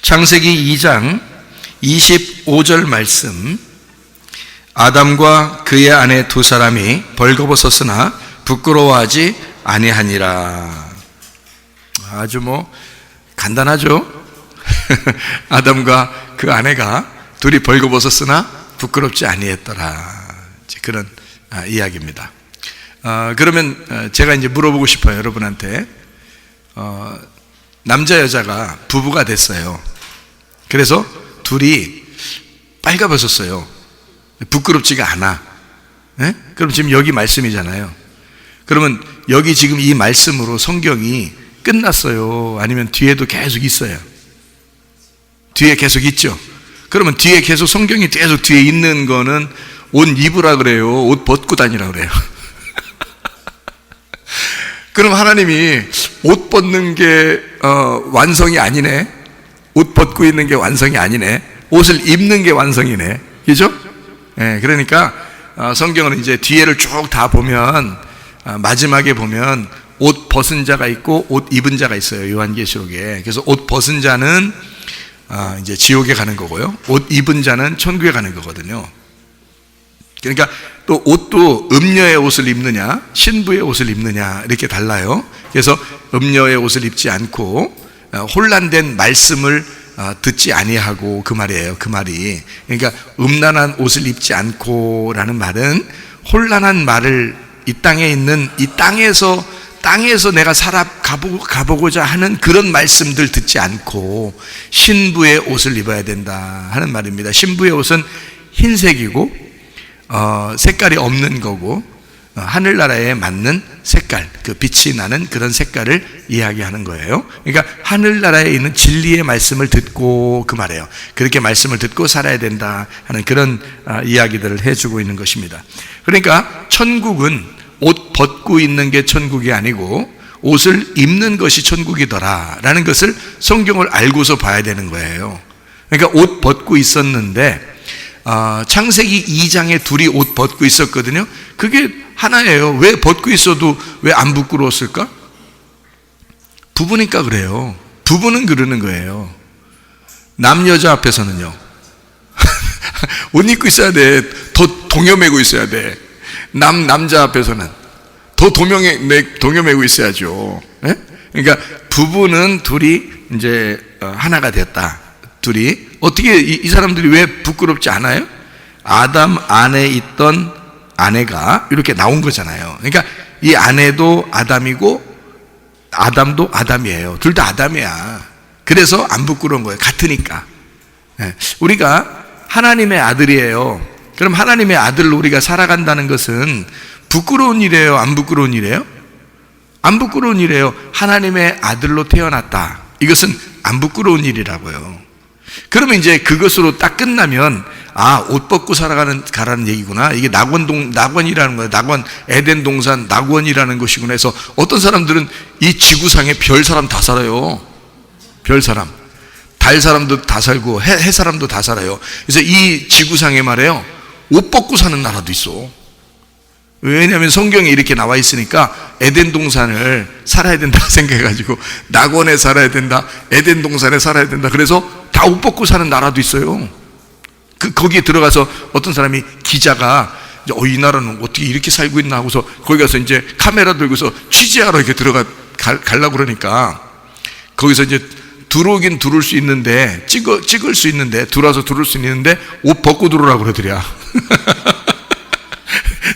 창세기 2장 25절 말씀, 아담과 그의 아내 두 사람이 벌거벗었으나 부끄러워하지 아니하니라. 아주 간단하죠? 아담과 그 아내가 둘이 벌거벗었으나 부끄럽지 아니했더라. 그런 이야기입니다. 그러면 제가 이제 물어보고 싶어요, 여러분한테. 남자 여자가 부부가 됐어요. 그래서 둘이 빨가벗었어요. 부끄럽지가 않아. 네? 그럼 지금 여기 말씀이잖아요. 그러면 여기 지금 이 말씀으로 성경이 끝났어요? 아니면 뒤에도 계속 있어요? 뒤에 계속 있죠? 그러면 뒤에 계속 성경이 계속 뒤에 있는 거는 옷 입으라 그래요? 옷 벗고 다니라 그래요? 그럼 하나님이 옷 벗는 게 완성이 아니네? 옷 벗고 있는 게 완성이 아니네? 옷을 입는 게 완성이네? 그죠? 네, 그러니까 성경은 이제 뒤에를 쭉 다 보면 마지막에 보면 옷 벗은 자가 있고 옷 입은 자가 있어요, 요한계시록에. 그래서 옷 벗은 자는 이제 지옥에 가는 거고요, 옷 입은 자는 천국에 가는 거거든요. 그러니까 또 옷도 음녀의 옷을 입느냐 신부의 옷을 입느냐 이렇게 달라요. 그래서 음녀의 옷을 입지 않고 혼란된 말씀을 듣지 아니하고, 그 말이에요. 그 말이, 그러니까 음란한 옷을 입지 않고 라는 말은 혼란한 말을 이 땅에 있는, 이 땅에서 내가 가보고자 하는 그런 말씀들 듣지 않고 신부의 옷을 입어야 된다 하는 말입니다. 신부의 옷은 흰색이고 색깔이 없는 거고, 하늘나라에 맞는 색깔, 그 빛이 나는 그런 색깔을 이야기하는 거예요. 그러니까 하늘나라에 있는 진리의 말씀을 듣고, 그 말이에요. 그렇게 말씀을 듣고 살아야 된다 하는 그런 이야기들을 해주고 있는 것입니다. 그러니까 천국은 옷 벗고 있는 게 천국이 아니고 옷을 입는 것이 천국이더라 라는 것을 성경을 알고서 봐야 되는 거예요. 그러니까 옷 벗고 있었는데 창세기 2장에 둘이 옷 벗고 있었거든요. 그게 하나예요. 왜 벗고 있어도 왜 안 부끄러웠을까? 부부니까 그래요. 부부는 그러는 거예요. 남 여자 앞에서는요 옷 입고 있어야 돼. 더 동여매고 있어야 돼. 남자 앞에서는 더 동여매고 있어야죠. 네? 그러니까 부부는 둘이 이제 하나가 됐다. 둘이 어떻게 이 사람들이 왜 부끄럽지 않아요? 아담 안에 있던 아내가 이렇게 나온 거잖아요. 그러니까 이 아내도 아담이고 아담도 아담이에요. 둘 다 아담이야. 그래서 안 부끄러운 거예요. 같으니까. 우리가 하나님의 아들이에요. 그럼 하나님의 아들로 우리가 살아간다는 것은 부끄러운 일이에요? 안 부끄러운 일이에요? 안 부끄러운 일이에요. 하나님의 아들로 태어났다. 이것은 안 부끄러운 일이라고요. 그러면 이제 그것으로 딱 끝나면 옷 벗고 가라는 얘기구나. 이게 낙원이라는 거예요. 낙원, 에덴 동산 낙원이라는 것이구나 해서 어떤 사람들은 이 지구상에 별 사람 다 살아요. 별 사람. 달 사람도 다 살고 해 사람도 다 살아요. 그래서 이 지구상에 말이에요, 옷 벗고 사는 나라도 있어. 왜냐하면 성경에 이렇게 나와 있으니까 에덴 동산을 살아야 된다 생각해가지고 낙원에 살아야 된다, 에덴 동산에 살아야 된다, 그래서 다 옷 벗고 사는 나라도 있어요. 거기에 들어가서 어떤 사람이, 기자가 이 나라는 어떻게 이렇게 살고 있나 하고서 거기 가서 이제 카메라 들고서 취재하러 이렇게 가려고 그러니까 거기서 이제 들어오긴 들어올 수 있는데, 찍을 수 있는데, 들어와서 들어올 수 있는데 옷 벗고 들어오라고 그러더랴.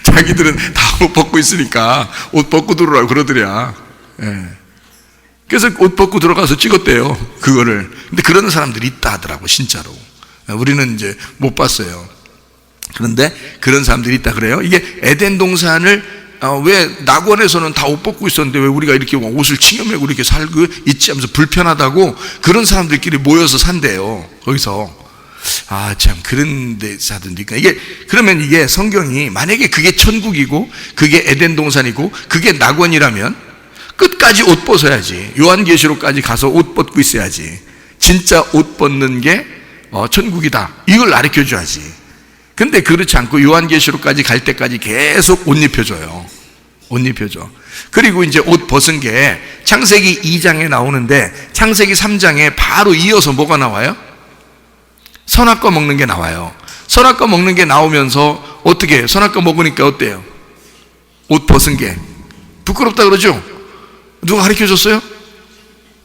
자기들은 다 옷 벗고 있으니까 옷 벗고 들어오라고 그러더랴. 그래서 옷 벗고 들어가서 찍었대요, 그거를. 근데 그러는 사람들이 있다 하더라고, 진짜로. 우리는 이제 못 봤어요. 그런데 그런 사람들이 있다 그래요. 이게 에덴 동산을 왜 낙원에서는 다 옷 벗고 있었는데 왜 우리가 이렇게 옷을 칭여매고 이렇게 살고 있지 하면서 불편하다고 그런 사람들끼리 모여서 산대요, 거기서. 참, 그런 데 사던니까. 그러면 이게 성경이, 만약에 그게 천국이고 그게 에덴 동산이고 그게 낙원이라면 끝까지 옷 벗어야지. 요한계시록까지 가서 옷 벗고 있어야지. 진짜 옷 벗는 게 천국이다, 이걸 가르쳐 줘야지. 근데 그렇지 않고 요한계시록까지 갈 때까지 계속 옷 입혀줘요. 옷 입혀줘. 그리고 이제 옷 벗은 게 창세기 2장에 나오는데 창세기 3장에 바로 이어서 뭐가 나와요? 선악과 먹는 게 나와요. 선악과 먹는 게 나오면서 어떻게 선악과 먹으니까 어때요? 옷 벗은 게 부끄럽다 그러죠? 누가 가르쳐줬어요?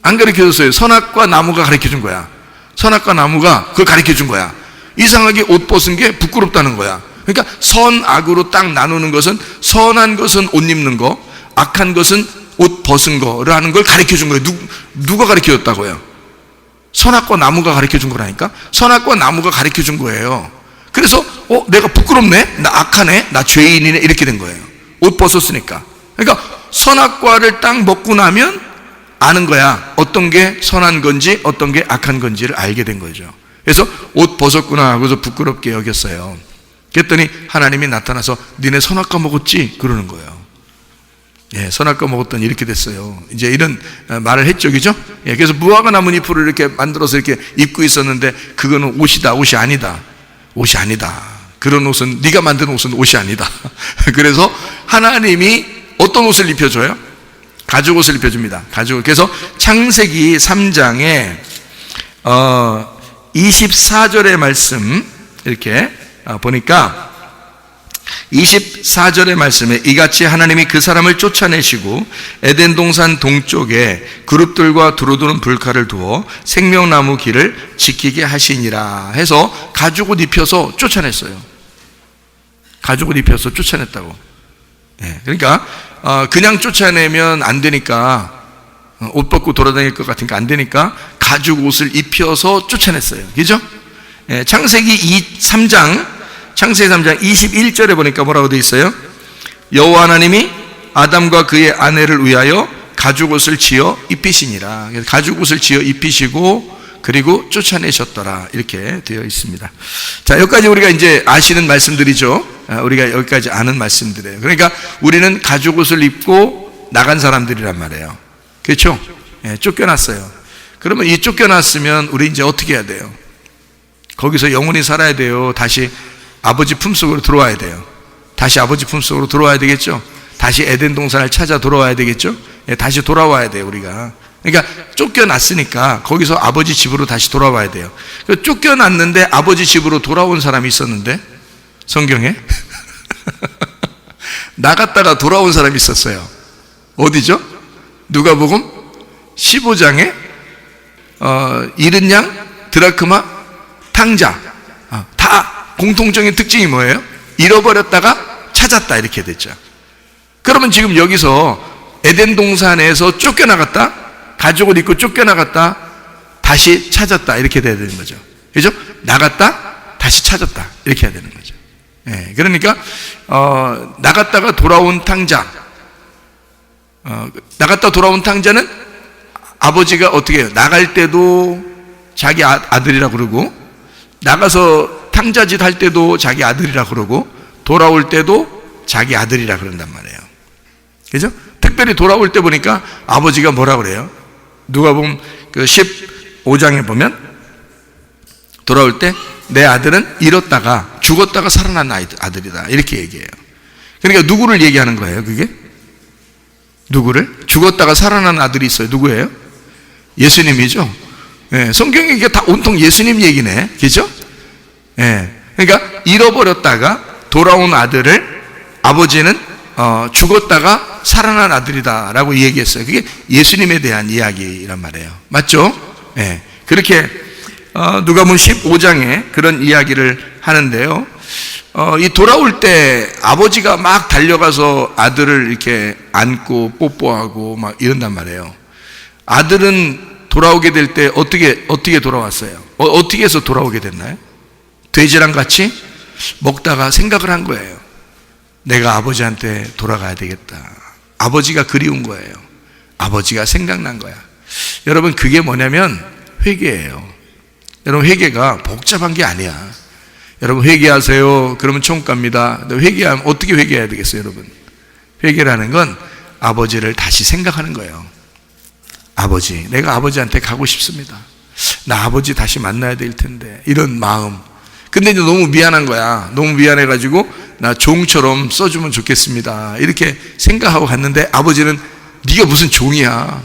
안 가르쳐줬어요. 선악과 나무가 가르쳐준 거야. 선악과 나무가 그걸 가르쳐준 거야. 이상하게 옷 벗은 게 부끄럽다는 거야. 그러니까 선악으로 딱 나누는 것은 선한 것은 옷 입는 거, 악한 것은 옷 벗은 거를 하는 걸 가르쳐준 거예요. 누가 가르쳐줬다고요? 선악과 나무가 가르쳐준 거라니까. 선악과 나무가 가르쳐준 거예요. 그래서 내가 부끄럽네, 나 악하네, 나 죄인이네, 이렇게 된 거예요. 옷 벗었으니까. 그러니까 선악과를 딱 먹고 나면 아는 거야. 어떤 게 선한 건지 어떤 게 악한 건지를 알게 된 거죠. 그래서 옷 벗었구나 하고서 부끄럽게 여겼어요. 그랬더니 하나님이 나타나서 니네 선악과 먹었지? 그러는 거예요. 예, 선악과 먹었더니 이렇게 됐어요. 이제 이런 말을 했죠, 그죠? 예, 그래서 무화과 나뭇잎으로 이렇게 만들어서 이렇게 입고 있었는데 그거는 옷이다, 옷이 아니다. 옷이 아니다. 그런 옷은 네가 만든 옷은 옷이 아니다. 그래서 하나님이 어떤 옷을 입혀줘요? 가죽 옷을 입혀줍니다. 가죽. 그래서 창세기 3장에 24절의 말씀 이렇게 보니까 24절의 말씀에 이같이 하나님이 그 사람을 쫓아내시고 에덴 동산 동쪽에 그룹들과 두루두는 불칼을 두어 생명나무 길을 지키게 하시니라 해서 가죽옷 입혀서 쫓아냈어요. 가죽옷 입혀서 쫓아냈다고. 예, 그러니까 그냥 쫓아내면 안 되니까 옷 벗고 돌아다닐 것 같으니까 안 되니까 가죽옷을 입혀서 쫓아냈어요. 그죠? 예, 창세기 3장 21절에 보니까 뭐라고 되어 있어요? 여호와 하나님이 아담과 그의 아내를 위하여 가죽옷을 지어 입히시니라. 가죽옷을 지어 입히시고 그리고 쫓아내셨더라. 이렇게 되어 있습니다. 자, 여기까지 우리가 이제 아시는 말씀들이죠. 우리가 여기까지 아는 말씀들이에요. 그러니까 우리는 가죽옷을 입고 나간 사람들이란 말이에요. 그렇죠? 예, 쫓겨났어요. 그러면 이 쫓겨났으면 우리 이제 어떻게 해야 돼요? 거기서 영원히 살아야 돼요. 다시 아버지 품속으로 들어와야 돼요. 다시 아버지 품속으로 들어와야 되겠죠. 다시 에덴 동산을 찾아 돌아와야 되겠죠. 예, 다시 돌아와야 돼요, 우리가. 그러니까 쫓겨났으니까 거기서 아버지 집으로 다시 돌아와야 돼요. 쫓겨났는데 아버지 집으로 돌아온 사람이 있었는데 성경에 나갔다가 돌아온 사람이 있었어요. 어디죠? 누가복음 15장에 잃은 양, 드라크마, 탕자, 다 공통적인 특징이 뭐예요? 잃어버렸다가 찾았다, 이렇게 됐죠. 그러면 지금 여기서 에덴 동산에서 쫓겨나갔다, 가죽을 입고 쫓겨나갔다, 다시 찾았다, 이렇게 돼야 되는 거죠. 그죠? 나갔다, 다시 찾았다, 이렇게 해야 되는 거죠. 예, 그러니까 나갔다가 돌아온 탕자, 나갔다 돌아온 탕자는 아버지가 어떻게 해요? 나갈 때도 자기 아들이라 그러고, 나가서 탕자짓 할 때도 자기 아들이라 그러고, 돌아올 때도 자기 아들이라 그런단 말이에요. 그죠? 특별히 돌아올 때 보니까 아버지가 뭐라 그래요? 누가복음 그 15장에 보면 돌아올 때 내 아들은 잃었다가 죽었다가 살아난 아들이다, 이렇게 얘기해요. 그러니까 누구를 얘기하는 거예요, 그게? 누구를? 죽었다가 살아난 아들이 있어요. 누구예요? 예수님이죠. 예, 성경이 이게 다 온통 예수님 얘기네. 그죠? 예, 그러니까 잃어버렸다가 돌아온 아들을 아버지는 죽었다가 살아난 아들이다 라고 얘기했어요. 그게 예수님에 대한 이야기란 말이에요. 맞죠? 예, 그렇게 누가복음 15장에 그런 이야기를 하는데요. 이 돌아올 때 아버지가 막 달려가서 아들을 이렇게 안고 뽀뽀하고 막 이런단 말이에요. 아들은 돌아오게 될 때 어떻게 돌아왔어요? 어떻게 해서 돌아오게 됐나요? 돼지랑 같이 먹다가 생각을 한 거예요. 내가 아버지한테 돌아가야 되겠다. 아버지가 그리운 거예요. 아버지가 생각난 거야. 여러분, 그게 뭐냐면 회개예요. 여러분, 회개가 복잡한 게 아니야. 여러분, 회개하세요. 그러면 천국 갑니다. 회개하면 어떻게 회개해야 되겠어요, 여러분? 회개라는 건 아버지를 다시 생각하는 거예요. 아버지, 내가 아버지한테 가고 싶습니다. 나 아버지 다시 만나야 될 텐데, 이런 마음. 근데 이제 너무 미안한 거야. 너무 미안해가지고 나 종처럼 써주면 좋겠습니다, 이렇게 생각하고 갔는데 아버지는 네가 무슨 종이야,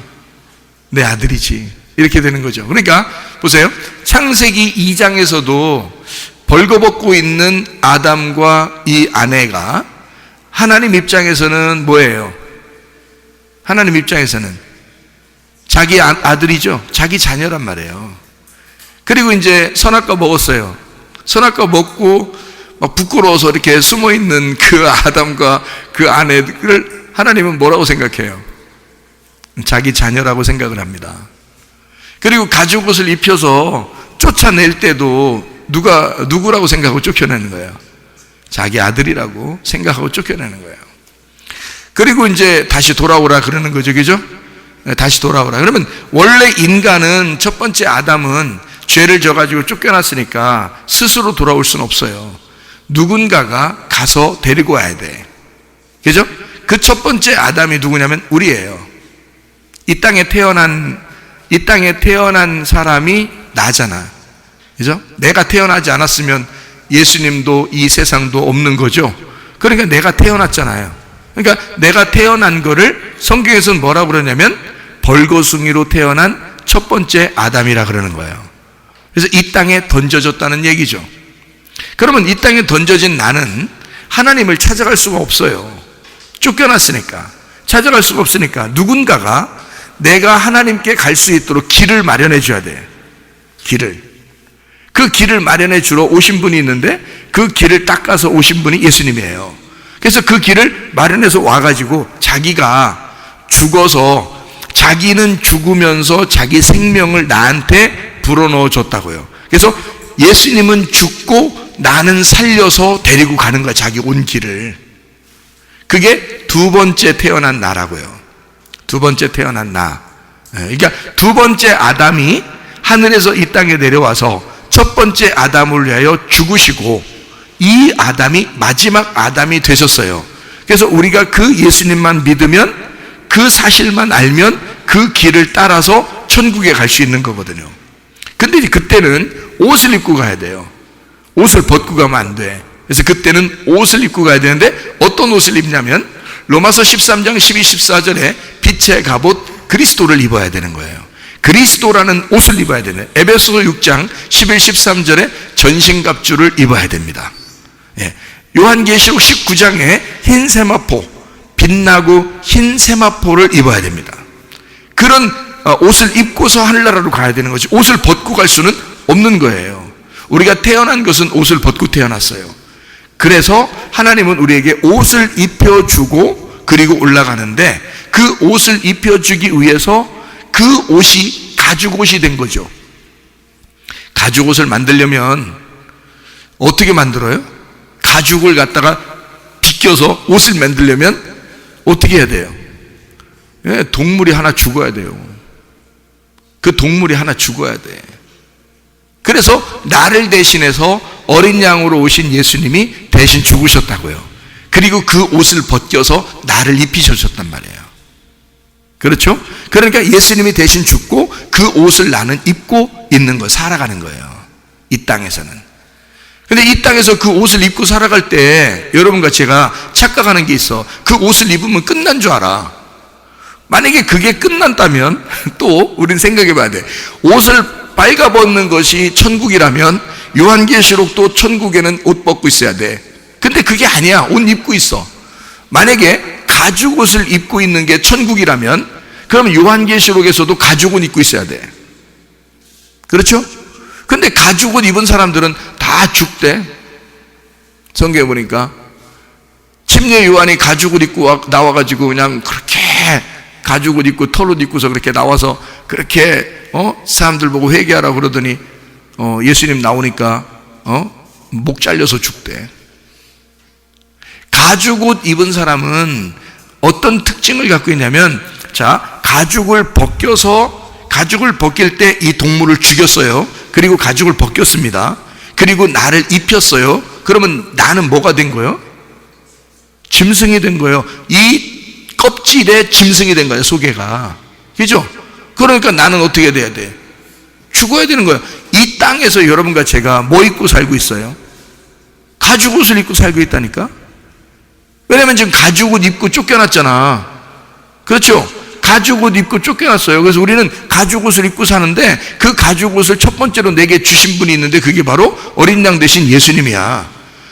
내 아들이지. 이렇게 되는 거죠. 그러니까 보세요. 창세기 2장에서도 벌거벗고 있는 아담과 이 아내가 하나님 입장에서는 뭐예요? 하나님 입장에서는 자기 아들이죠. 자기 자녀란 말이에요. 그리고 이제 선악과 먹었어요. 선악과 먹고 막 부끄러워서 이렇게 숨어 있는 그 아담과 그 아내를 하나님은 뭐라고 생각해요? 자기 자녀라고 생각을 합니다. 그리고 가죽옷을 입혀서 쫓아낼 때도 누구라고 생각하고 쫓겨내는 거예요? 자기 아들이라고 생각하고 쫓겨내는 거예요. 그리고 이제 다시 돌아오라 그러는 거죠, 그죠? 다시 돌아오라. 그러면 원래 인간은 첫 번째 아담은 죄를 져가지고 쫓겨났으니까 스스로 돌아올 수는 없어요. 누군가가 가서 데리고 와야 돼. 그죠? 그 첫 번째 아담이 누구냐면 우리예요. 이 땅에 태어난 사람이 나잖아. 그죠? 내가 태어나지 않았으면 예수님도 이 세상도 없는 거죠. 그러니까 내가 태어났잖아요. 그러니까 내가 태어난 거를 성경에서는 뭐라고 그러냐면 벌거숭이로 태어난 첫 번째 아담이라 그러는 거예요. 그래서 이 땅에 던져졌다는 얘기죠. 그러면 이 땅에 던져진 나는 하나님을 찾아갈 수가 없어요. 쫓겨났으니까. 찾아갈 수가 없으니까 누군가가 내가 하나님께 갈 수 있도록 길을 마련해 줘야 돼. 길을. 그 길을 마련해 주러 오신 분이 있는데 그 길을 닦아서 오신 분이 예수님이에요. 그래서 그 길을 마련해서 와가지고 자기가 죽어서 자기는 죽으면서 자기 생명을 나한테 불어넣어 줬다고요. 그래서 예수님은 죽고 나는 살려서 데리고 가는 거야. 자기 온 길을. 그게 두 번째 태어난 나라고요. 두 번째 태어난 나. 그러니까 두 번째 아담이 하늘에서 이 땅에 내려와서 첫 번째 아담을 위하여 죽으시고 이 아담이 마지막 아담이 되셨어요. 그래서 우리가 그 예수님만 믿으면 그 사실만 알면 그 길을 따라서 천국에 갈 수 있는 거거든요. 근데 그때는 옷을 입고 가야 돼요. 옷을 벗고 가면 안 돼. 그래서 그때는 옷을 입고 가야 되는데 어떤 옷을 입냐면 로마서 13장 12, 14절에 빛의 갑옷 그리스도를 입어야 되는 거예요. 그리스도라는 옷을 입어야 되는 거예요. 에베소서 6장 11, 13절에 전신갑주를 입어야 됩니다. 예. 요한계시록 19장에 흰 세마포, 빛나고 흰 세마포를 입어야 됩니다. 그런 옷을 입고서 하늘나라로 가야 되는 거지 옷을 벗고 갈 수는 없는 거예요. 우리가 태어난 것은 옷을 벗고 태어났어요. 그래서 하나님은 우리에게 옷을 입혀주고 그리고 올라가는데 그 옷을 입혀주기 위해서 그 옷이 가죽옷이 된 거죠. 가죽옷을 만들려면 어떻게 만들어요? 가죽을 갖다가 빗겨서 옷을 만들려면 어떻게 해야 돼요? 예, 동물이 하나 죽어야 돼요. 그 동물이 하나 죽어야 돼. 그래서 나를 대신해서 어린 양으로 오신 예수님이 대신 죽으셨다고요. 그리고 그 옷을 벗겨서 나를 입히셨단 말이에요. 그렇죠? 그러니까 예수님이 대신 죽고 그 옷을 나는 입고 있는 거, 살아가는 거예요. 이 땅에서는. 근데 이 땅에서 그 옷을 입고 살아갈 때 여러분과 제가 착각하는 게 있어. 그 옷을 입으면 끝난 줄 알아. 만약에 그게 끝난다면 또 우린 생각해 봐야 돼. 옷을 빨가벗는 것이 천국이라면 요한계시록도 천국에는 옷 벗고 있어야 돼. 근데 그게 아니야. 옷 입고 있어. 만약에 가죽옷을 입고 있는 게 천국이라면 그럼 요한계시록에서도 가죽옷 입고 있어야 돼. 그렇죠? 근데 가죽옷 입은 사람들은 다 죽대. 성경에 보니까 침례 요한이 가죽옷 입고 나와가지고 그냥 그렇게 가죽옷 입고 털옷 입고서 그렇게 나와서 그렇게 사람들 보고 회개하라고 그러더니 예수님 나오니까 목 잘려서 죽대. 가죽옷 입은 사람은 어떤 특징을 갖고 있냐면, 자, 가죽을 벗길 때 이 동물을 죽였어요. 그리고 가죽을 벗겼습니다. 그리고 나를 입혔어요. 그러면 나는 뭐가 된 거예요? 짐승이 된 거예요. 이 껍질에 짐승이 된 거예요. 소개가. 그죠? 그러니까 나는 어떻게 돼야 돼? 죽어야 되는 거예요. 이 땅에서 여러분과 제가 뭐 입고 살고 있어요? 가죽옷을 입고 살고 있다니까? 왜냐면 지금 가죽옷 입고 쫓겨났잖아. 그렇죠? 가죽옷 입고 쫓겨났어요. 그래서 우리는 가죽옷을 입고 사는데 그 가죽옷을 첫 번째로 내게 주신 분이 있는데 그게 바로 어린 양 대신 예수님이야.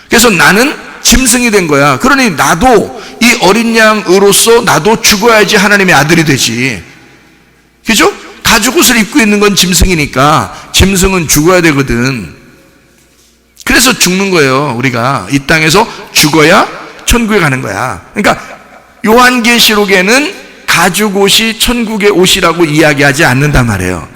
그래서 나는 짐승이 된 거야. 그러니 나도 이 어린 양으로서 나도 죽어야지 하나님의 아들이 되지. 그죠? 가죽옷을 입고 있는 건 짐승이니까 짐승은 죽어야 되거든. 그래서 죽는 거예요. 우리가 이 땅에서 죽어야 천국에 가는 거야. 그러니까 요한계시록에는 가죽옷이 천국의 옷이라고 이야기하지 않는단 말이에요.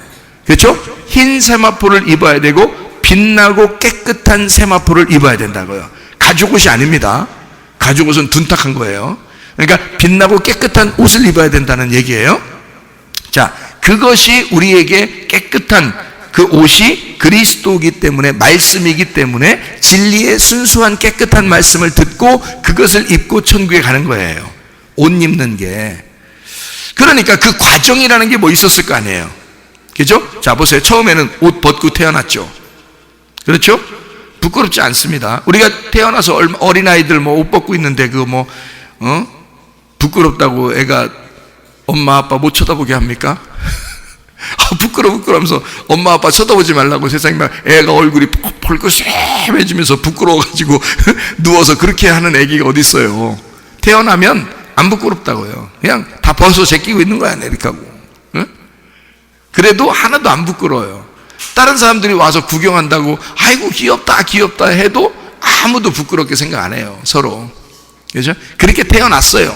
그렇죠? 흰 세마포를 입어야 되고 빛나고 깨끗한 세마포를 입어야 된다고요. 가죽옷이 아닙니다. 가죽옷은 둔탁한 거예요. 그러니까 빛나고 깨끗한 옷을 입어야 된다는 얘기예요. 자, 그것이 우리에게 깨끗한 그 옷이 그리스도이기 때문에, 말씀이기 때문에 진리의 순수한 깨끗한 말씀을 듣고 그것을 입고 천국에 가는 거예요. 옷 입는 게. 그러니까 그 과정이라는 게 뭐 있었을 거 아니에요. 그죠? 자, 보세요. 처음에는 옷 벗고 태어났죠. 그렇죠? 부끄럽지 않습니다. 우리가 태어나서 어린아이들 뭐 옷 벗고 있는데 부끄럽다고 애가 엄마 아빠 못 쳐다보게 합니까? 부끄러우면서 엄마 아빠 쳐다보지 말라고 세상에 막 애가 얼굴이 펄펄해지면서 부끄러워가지고 누워서 그렇게 하는 애기가 어디 있어요. 태어나면 안 부끄럽다고요. 그냥 다 벗어 제끼고 있는 거야, 이렇게 하고. 응? 그래도 하나도 안 부끄러워요. 다른 사람들이 와서 구경한다고 아이고 귀엽다 귀엽다 해도 아무도 부끄럽게 생각 안 해요, 서로. 그죠? 그렇게 태어났어요.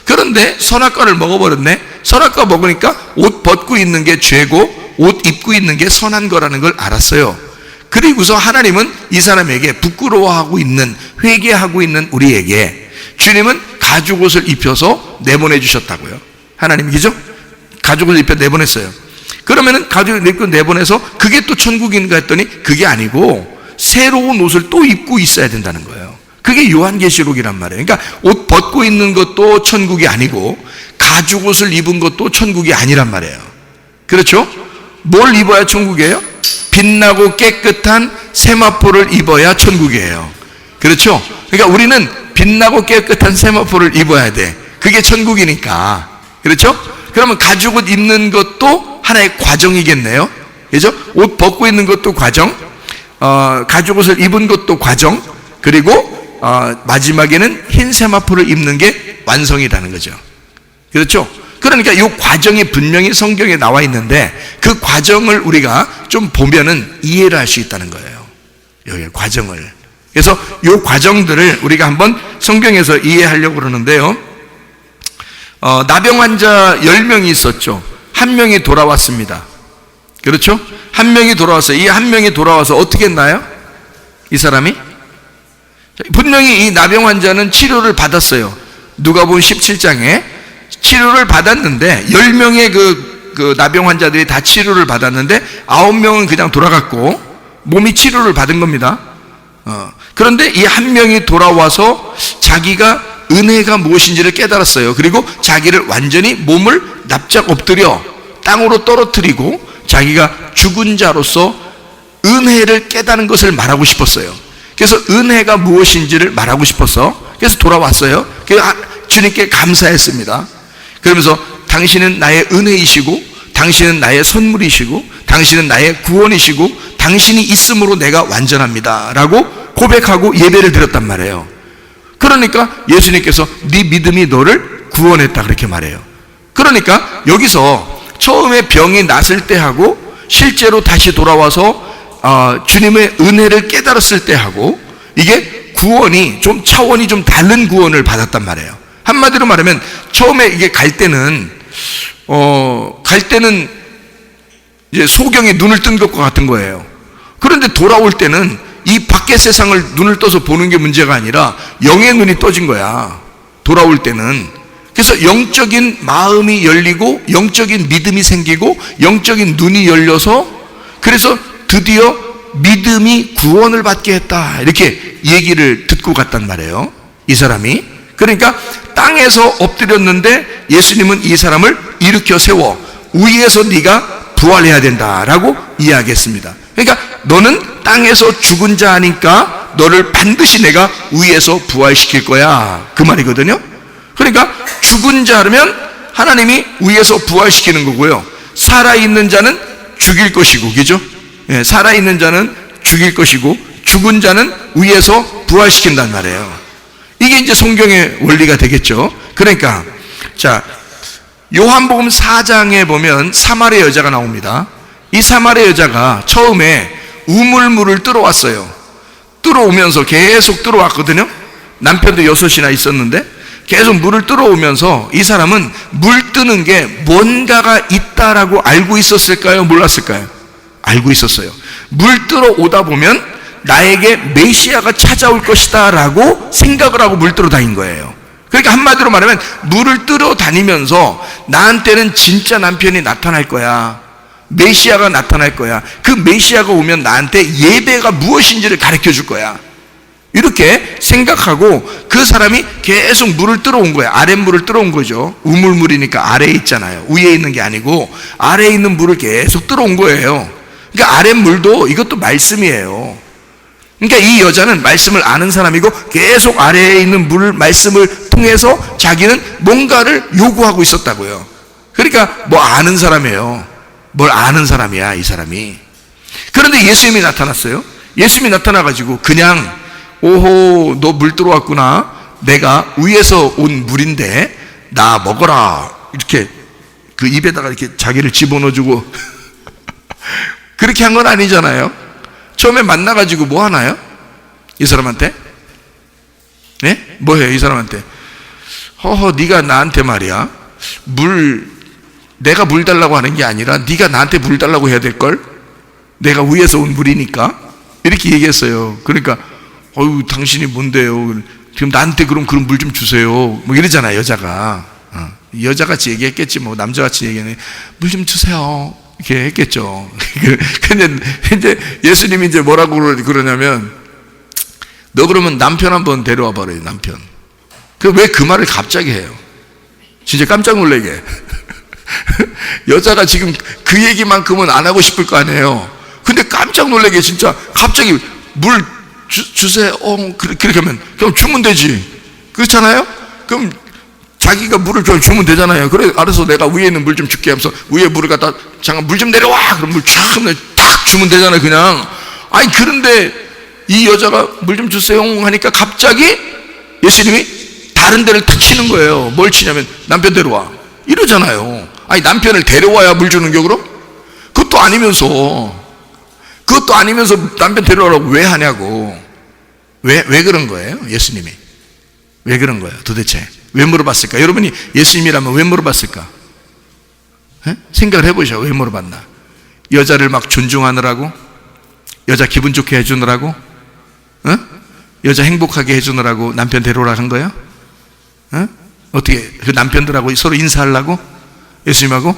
그런데 선악과를 먹어버렸네. 선악과 먹으니까 옷 벗고 있는 게 죄고 옷 입고 있는 게 선한 거라는 걸 알았어요. 그리고서 하나님은 이 사람에게 부끄러워하고 있는, 회개하고 있는 우리에게 주님은 가죽옷을 입혀서 내보내 주셨다고요. 하나님이죠? 가죽옷을 입혀 내보냈어요. 그러면은 가죽을 입고 내보내서 그게 또 천국인가 했더니 그게 아니고 새로운 옷을 또 입고 있어야 된다는 거예요. 그게 요한계시록이란 말이에요. 그러니까 옷 벗고 있는 것도 천국이 아니고 가죽옷을 입은 것도 천국이 아니란 말이에요. 그렇죠? 뭘 입어야 천국이에요? 빛나고 깨끗한 세마포를 입어야 천국이에요. 그렇죠? 그러니까 우리는 빛나고 깨끗한 세마포를 입어야 돼. 그게 천국이니까. 그렇죠? 그러면 가죽옷 입는 것도 하나의 과정이겠네요. 그죠? 옷 벗고 있는 것도 과정, 가죽옷을 입은 것도 과정, 그리고 마지막에는 흰 세마포를 입는 게 완성이라는 거죠. 그렇죠? 그러니까 이 과정이 분명히 성경에 나와 있는데 그 과정을 우리가 좀 보면은 이해를 할 수 있다는 거예요. 여기 과정을. 그래서 이 과정들을 우리가 한번 성경에서 이해하려고 그러는데요. 나병 환자 10명이 있었죠. 한 명이 돌아왔습니다. 그렇죠? 한 명이 돌아왔어요. 이 한 명이 돌아와서 어떻게 했나요? 이 사람이? 분명히 이 나병 환자는 치료를 받았어요. 누가복음 17장에 치료를 받았는데 10명의 그 나병 환자들이 다 치료를 받았는데 9명은 그냥 돌아갔고 몸이 치료를 받은 겁니다. 그런데 이 한 명이 돌아와서 자기가 은혜가 무엇인지를 깨달았어요. 그리고 자기를 완전히 몸을 납작 엎드려 땅으로 떨어뜨리고 자기가 죽은 자로서 은혜를 깨달은 것을 말하고 싶었어요. 그래서 은혜가 무엇인지를 말하고 싶어서 그래서 돌아왔어요. 그래서 주님께 감사했습니다. 그러면서 당신은 나의 은혜이시고 당신은 나의 선물이시고 당신은 나의 구원이시고 당신이 있음으로 내가 완전합니다 라고 고백하고 예배를 드렸단 말이에요. 그러니까 예수님께서 네 믿음이 너를 구원했다 그렇게 말해요. 그러니까 여기서 처음에 병이 났을 때 하고 실제로 다시 돌아와서 주님의 은혜를 깨달았을 때 하고 이게 구원이 좀 차원이 좀 다른 구원을 받았단 말이에요. 한마디로 말하면 처음에 이게 갈 때는 이제 소경이 눈을 뜬 것과 같은 거예요. 그런데 돌아올 때는 이 밖의 세상을 눈을 떠서 보는 게 문제가 아니라 영의 눈이 떠진 거야. 돌아올 때는. 그래서 영적인 마음이 열리고 영적인 믿음이 생기고 영적인 눈이 열려서 그래서 드디어 믿음이 구원을 받게 했다 이렇게 얘기를 듣고 갔단 말이에요. 이 사람이. 그러니까 땅에서 엎드렸는데 예수님은 이 사람을 일으켜 세워 위에서 네가 부활해야 된다라고 이야기했습니다. 그러니까 너는 땅에서 죽은 자니까 너를 반드시 내가 위에서 부활시킬 거야 그 말이거든요. 그러니까 죽은 자라면 하나님이 위에서 부활시키는 거고요. 살아있는 자는 죽일 것이고, 그죠? 예, 살아있는 자는 죽일 것이고, 죽은 자는 위에서 부활시킨단 말이에요. 이게 이제 성경의 원리가 되겠죠. 그러니까, 자, 요한복음 4장에 보면 사마리아 여자가 나옵니다. 이 사마리아 여자가 처음에 우물물을 뚫어왔어요. 뚫어오면서 계속 뚫어왔거든요. 남편도 6이나 있었는데 계속 물을 뚫어오면서 이 사람은 물 뜨는 게 뭔가가 있다라고 알고 있었을까요? 몰랐을까요? 알고 있었어요. 물 뚫어오다 보면 나에게 메시아가 찾아올 것이다 라고 생각을 하고 물 뚫어 다닌 거예요. 그러니까 한마디로 말하면 물을 뚫어 다니면서 나한테는 진짜 남편이 나타날 거야. 메시아가 나타날 거야. 그 메시아가 오면 나한테 예배가 무엇인지를 가르쳐 줄 거야. 이렇게 생각하고 그 사람이 계속 물을 뚫어온 거야. 아랫물을 뚫어온 거죠. 우물물이니까 아래에 있잖아요. 위에 있는 게 아니고 아래에 있는 물을 계속 뚫어온 거예요. 그러니까 아랫물도 이것도 말씀이에요. 그러니까 이 여자는 말씀을 아는 사람이고 계속 아래에 있는 말씀을 통해서 자기는 뭔가를 요구하고 있었다고요. 그러니까 뭐 아는 사람이에요. 뭘 아는 사람이야, 이 사람이. 그런데 예수님이 나타났어요. 예수님이 나타나가지고 그냥 오호, 너 물 들어왔구나. 내가 위에서 온 물인데 나 먹어라. 이렇게 그 입에다가 이렇게 자기를 집어넣어주고 그렇게 한 건 아니잖아요. 처음에 만나가지고 뭐 하나요? 이 사람한테? 네? 뭐 해요, 이 사람한테? 허허, 네가 나한테 말이야. 내가 물 달라고 하는 게 아니라 네가 나한테 물 달라고 해야 될걸? 내가 위에서 온 물이니까. 이렇게 얘기했어요. 그러니까 어유 당신이 뭔데요? 지금 나한테 그런 물 좀 주세요. 뭐 이러잖아요, 여자가. 여자같이 얘기했겠지, 뭐 남자같이 얘기하네. 물 좀 주세요. 이렇게 했겠죠. 근데 이제 예수님이 이제 뭐라고 그러냐면, 너 그러면 남편 한번 데려와 버려요, 남편. 왜 그 말을 갑자기 해요? 진짜 깜짝 놀라게. 여자가 지금 그 얘기만큼은 안 하고 싶을 거 아니에요. 근데 깜짝 놀라게 진짜 갑자기 물 주세요. 그렇게 하면 그럼 주면 되지. 그렇잖아요? 그럼 자기가 물을 주면 되잖아요. 그래, 알아서 내가 위에 있는 물 좀 줄게 하면서 위에 물을 갖다 잠깐 물 좀 내려와. 그럼 물 쫙 주면 되잖아요, 그냥. 아니, 그런데 이 여자가 물 좀 주세요 하니까 갑자기 예수님이 다른 데를 탁 치는 거예요. 뭘 치냐면 남편 데려와. 이러잖아요. 아니, 남편을 데려와야 물 주는 격으로? 그것도 아니면서 남편 데려오라고 왜 하냐고. 왜 그런 거예요? 예수님이. 왜 그런 거예요? 도대체. 왜 물어봤을까? 여러분이 예수님이라면 왜 물어봤을까? 생각을 해보셔. 왜 물어봤나? 여자를 막 존중하느라고? 여자 기분 좋게 해주느라고? 여자 행복하게 해주느라고 남편 데려오라 한 거예요? 어떻게 그 남편들하고 서로 인사하려고? 예수님하고?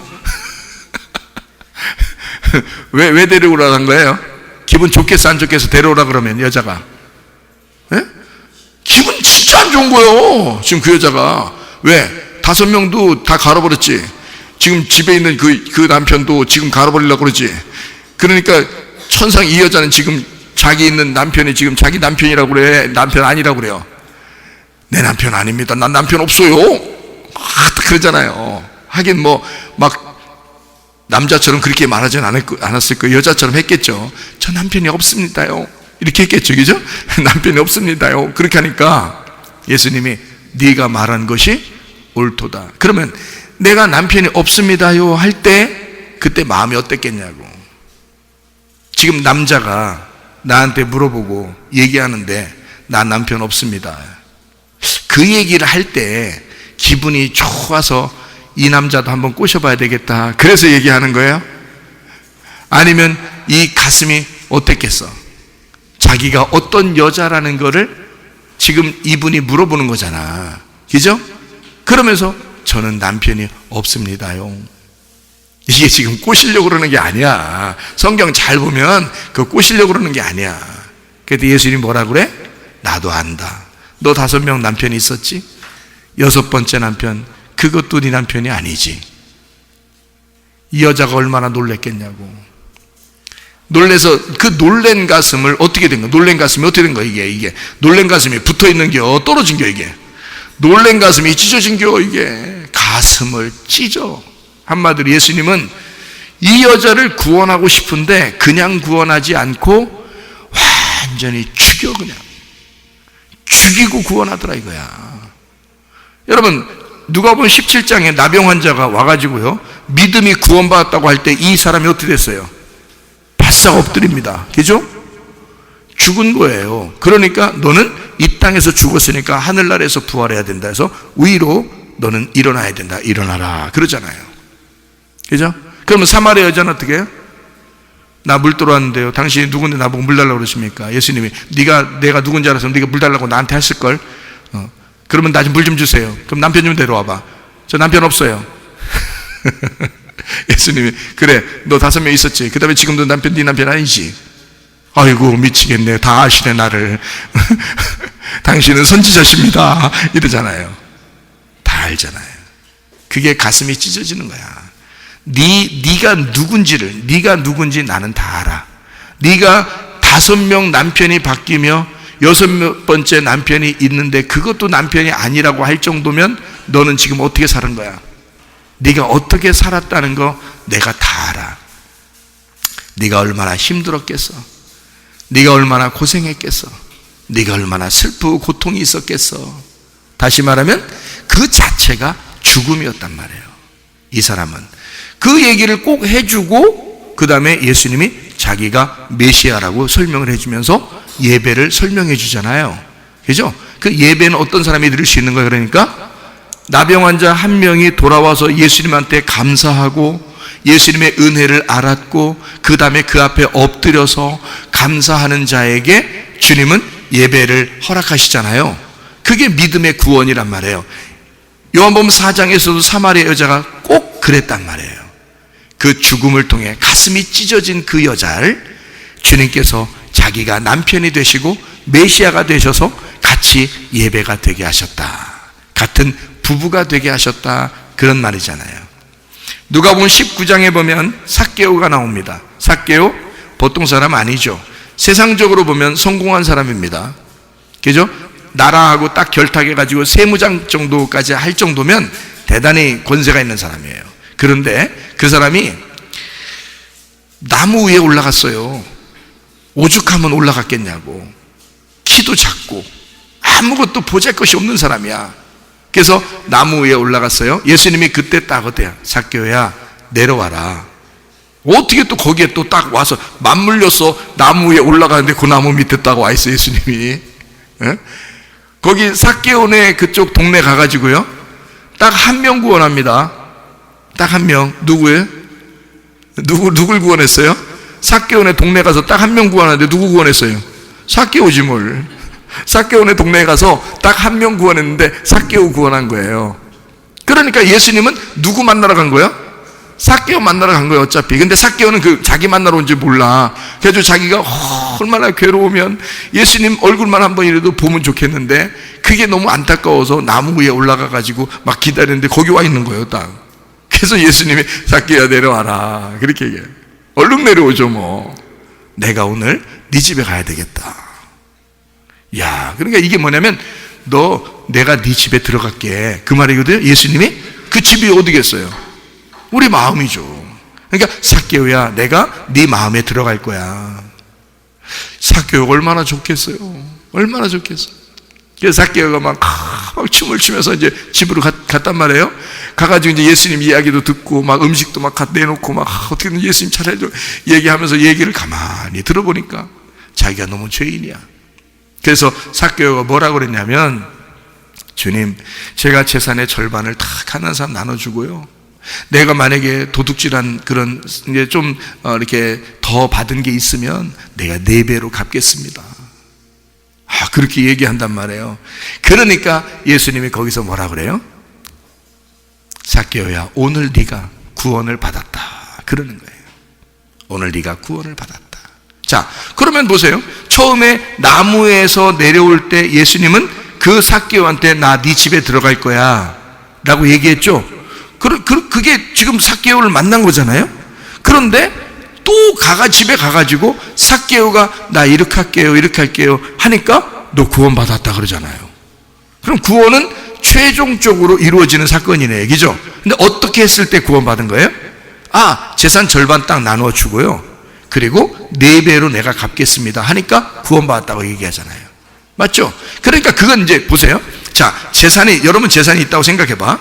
왜 데려오라 한 거예요? 기분 좋겠어, 안 좋겠어? 데려오라 그러면 여자가. 기분 진짜 안 좋은 거예요. 지금 그 여자가. 왜? 5명도 다 갈아버렸지. 지금 집에 있는 그 남편도 지금 갈아버리려고 그러지. 그러니까 천상 이 여자는 지금 자기 있는 남편이 지금 자기 남편이라고 그래. 남편 아니라고 그래요. 내 남편 아닙니다. 난 남편 없어요. 그러잖아요. 하긴 막 남자처럼 그렇게 말하진 않았을 거예요. 여자처럼 했겠죠. 저 남편이 없습니다요. 이렇게 했겠죠, 그죠? 남편이 없습니다요. 그렇게 하니까 예수님이 네가 말한 것이 옳도다. 그러면 내가 남편이 없습니다요 할 때 그때 마음이 어땠겠냐고. 지금 남자가 나한테 물어보고 얘기하는데 나 남편 없습니다. 그 얘기를 할 때 기분이 좋아서 이 남자도 한번 꼬셔봐야 되겠다. 그래서 얘기하는 거예요? 아니면 이 가슴이 어땠겠어? 자기가 어떤 여자라는 거를 지금 이분이 물어보는 거잖아. 그죠? 그러면서 저는 남편이 없습니다요. 이게 지금 꼬시려고 그러는 게 아니야. 성경 잘 보면 그거 꼬시려고 그러는 게 아니야. 그래도 예수님이 뭐라 그래? 나도 안다. 너 5명 남편이 있었지? 6번째 남편, 그것도 네 남편이 아니지. 이 여자가 얼마나 놀랬겠냐고. 놀래서 그 놀란 가슴을 어떻게 된 거야? 놀란 가슴이 어떻게 된 거야? 이게 놀란 가슴이 붙어 있는 겨, 떨어진 겨, 이게. 놀란 가슴이 찢어진 겨, 이게. 가슴을 찢어. 한마디로 예수님은 이 여자를 구원하고 싶은데 그냥 구원하지 않고 완전히 죽여, 그냥 죽이고 구원하더라 이거야. 여러분, 누가복음 17장에 나병 환자가 와가지고요, 믿음이 구원받았다고 할 때 이 사람이 어떻게 됐어요? 바싹 엎드립니다. 그죠? 죽은 거예요. 그러니까 너는 이 땅에서 죽었으니까 하늘나라에서 부활해야 된다 해서 위로 너는 일어나야 된다. 일어나라 그러잖아요. 그죠? 그러면 사마리아 여자는 어떻게 해요? 나 물 들어왔는데요, 당신이 누군데 나보고 물 달라고 그러십니까? 예수님이 내가 누군지 알아서 네가 물 달라고 나한테 했을걸. 그러면 나 좀 물 좀 주세요. 그럼 남편 좀 데려와봐. 저 남편 없어요. 예수님이 그래, 너 5명 있었지. 그 다음에 지금도 네 남편 아니지. 아이고 미치겠네, 다 아시네 나를. 당신은 선지자십니다 이러잖아요. 다 알잖아요. 그게 가슴이 찢어지는 거야. 네가 누군지 나는 다 알아. 네가 5명 남편이 바뀌며 6번째 남편이 있는데 그것도 남편이 아니라고 할 정도면 너는 지금 어떻게 사는 거야? 네가 어떻게 살았다는 거 내가 다 알아. 네가 얼마나 힘들었겠어. 네가 얼마나 고생했겠어. 네가 얼마나 슬프고 고통이 있었겠어. 다시 말하면 그 자체가 죽음이었단 말이에요. 이 사람은 그 얘기를 꼭 해주고 그 다음에 예수님이 자기가 메시아라고 설명을 해주면서 예배를 설명해 주잖아요. 그죠? 그 예배는 어떤 사람이 드릴 수 있는 거예요? 그러니까 나병 환자 한 명이 돌아와서 예수님한테 감사하고 예수님의 은혜를 알았고 그 다음에 그 앞에 엎드려서 감사하는 자에게 주님은 예배를 허락하시잖아요. 그게 믿음의 구원이란 말이에요. 요한복음 4장에서도 사마리아 여자가 꼭 그랬단 말이에요. 그 죽음을 통해 가슴이 찢어진 그 여자를 주님께서 자기가 남편이 되시고 메시아가 되셔서 같이 예배가 되게 하셨다. 같은 부부가 되게 하셨다. 그런 말이잖아요. 누가복음 19장에 보면 삭개오가 나옵니다. 삭개오 보통 사람 아니죠. 세상적으로 보면 성공한 사람입니다. 그죠? 나라하고 딱 결탁해가지고 세무장 정도까지 할 정도면 대단히 권세가 있는 사람이에요. 그런데 그 사람이 나무 위에 올라갔어요. 오죽하면 올라갔겠냐고. 키도 작고 아무것도 보잘것이 없는 사람이야. 그래서 나무 위에 올라갔어요. 예수님이 그때 딱 어때요? 삭개오야 내려와라. 어떻게 또 거기에 또 딱 와서 맞물려서 나무 위에 올라가는데 그 나무 밑에 딱 와 있어 예수님이. 거기 삭개오네 그쪽 동네 가가지고요, 딱 한 명 구원합니다. 딱 한 명. 누구예요? 누굴 구원했어요? 삭개오네 동네 가서 딱 한 명 구원하는데 누구 구원했어요? 삭개오지 뭘. 삭개오네 동네에 가서 딱 한 명 구원했는데 삭개오 구원한 거예요. 그러니까 예수님은 누구 만나러 간 거야? 삭개오 만나러 간 거예요 어차피. 근데 삭개오는 그 자기 만나러 온지 몰라. 그래서 자기가 얼마나 괴로우면 예수님 얼굴만 한번 이라도 보면 좋겠는데 그게 너무 안타까워서 나무 위에 올라가 가지고 막 기다리는데 거기 와 있는 거예요 딱. 그래서 예수님이 삭개오야 내려와라 그렇게 얘기해요. 얼른 내려오죠 뭐. 내가 오늘 네 집에 가야 되겠다. 야, 그러니까 이게 뭐냐면 내가 네 집에 들어갈게 그 말이거든요. 예수님이 그 집이 어디겠어요? 우리 마음이죠. 그러니까 삭개오야 내가 네 마음에 들어갈 거야. 삭개오가 얼마나 좋겠어요. 얼마나 좋겠어요. 그래서 삭개오가 막 춤을 추면서 이제 집으로 갔단 말이에요. 가가지고 이제 예수님 이야기도 듣고 막 음식도 막 내놓고 막 어떻게든 예수님 차례도 얘기하면서 얘기를 가만히 들어보니까 자기가 너무 죄인이야. 그래서 삭개오가 뭐라고 그랬냐면, 주님 제가 재산의 절반을 다 가난한 사람 나눠주고요, 내가 만약에 도둑질한 그런 이제 좀 이렇게 더 받은 게 있으면 내가 4배로 갚겠습니다. 그렇게 얘기한단 말이에요. 그러니까 예수님이 거기서 뭐라 그래요? 삭개오야 오늘 네가 구원을 받았다 그러는 거예요. 오늘 네가 구원을 받았다. 자, 그러면 보세요. 처음에 나무에서 내려올 때 예수님은 그 삭개오한테 나 네 집에 들어갈 거야 라고 얘기했죠. 그게 지금 삭개오를 만난 거잖아요. 그런데 또 집에 가가지고 삭개오가 나 이렇게 할게요 이렇게 할게요 하니까 너 구원 받았다 그러잖아요. 그럼 구원은 최종적으로 이루어지는 사건이네, 그죠? 근데 어떻게 했을 때 구원받은 거예요? 재산 절반 딱 나누어 주고요, 그리고 4배로 내가 갚겠습니다 하니까 구원받았다고 얘기하잖아요. 맞죠? 그러니까 그건 이제 보세요. 자, 여러분 재산이 있다고 생각해봐.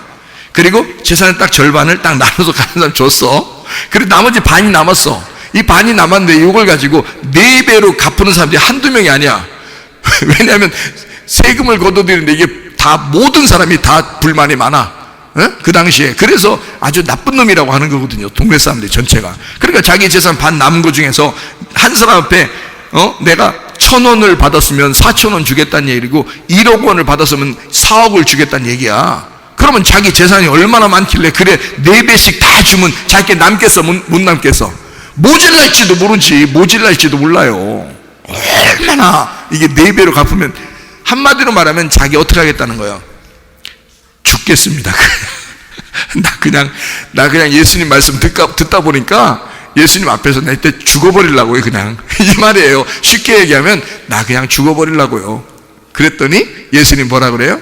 그리고 재산의 딱 절반을 딱 나눠서 가는 사람 줬어. 그리고 나머지 반이 남았어. 이 반이 남았는데 이걸 가지고 4배로 갚는 사람들이 한두 명이 아니야. 왜냐하면 세금을 걷어들이는데 이게 다 모든 사람이 다 불만이 많아. 그 당시에. 그래서 아주 나쁜 놈이라고 하는 거거든요, 동네 사람들 전체가. 그러니까 자기 재산 반 남은 거 중에서 한 사람 앞에 내가 1,000원을 받았으면 4,000원 주겠다는 얘기고 1억 원을 받았으면 4억을 주겠다는 얘기야. 그러면 자기 재산이 얼마나 많길래 그래 4배씩 다 주면 자기 남겠어, 못 남겠어? 모질랄지도 모르지, 모질랄지도 몰라요. 얼마나 이게 4배로 갚으면, 한마디로 말하면 자기 어떻게 하겠다는 거예요? 죽겠습니다. 나 그냥 예수님 말씀 듣다 보니까 예수님 앞에서 내 때 죽어버리려고요, 그냥. 이 말이에요. 쉽게 얘기하면 나 그냥 죽어버리려고요. 그랬더니 예수님 뭐라 그래요?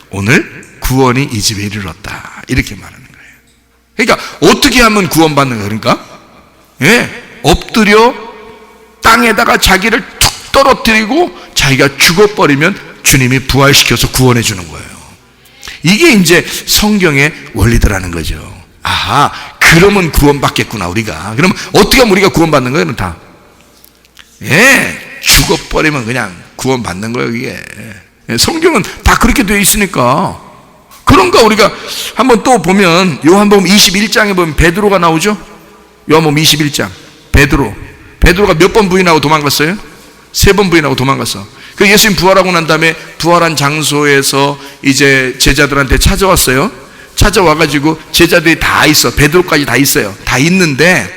오늘 구원이 이 집에 이르렀다, 이렇게 말하는 거예요. 그러니까 어떻게 하면 구원받는 거예요? 그러니까 엎드려 땅에다가 자기를 툭 떨어뜨리고 자기가 죽어버리면 주님이 부활시켜서 구원해 주는 거예요. 이게 이제 성경의 원리더라는 거죠. 그러면 구원받겠구나, 우리가. 그러면 어떻게 하면 우리가 구원받는 거예요? 다 죽어버리면 그냥 구원받는 거예요, 이게. 성경은 다 그렇게 되어 있으니까. 그런가 우리가 한번 또 보면 요한복음 21장에 보면 베드로가 나오죠. 요한복음 21장 베드로가 몇 번 부인하고 도망갔어요? 3번 부인하고 도망갔어. 그 예수님 부활하고 난 다음에 부활한 장소에서 이제 제자들한테 찾아왔어요. 찾아와가지고 제자들이 다 있어, 베드로까지 다 있어요. 다 있는데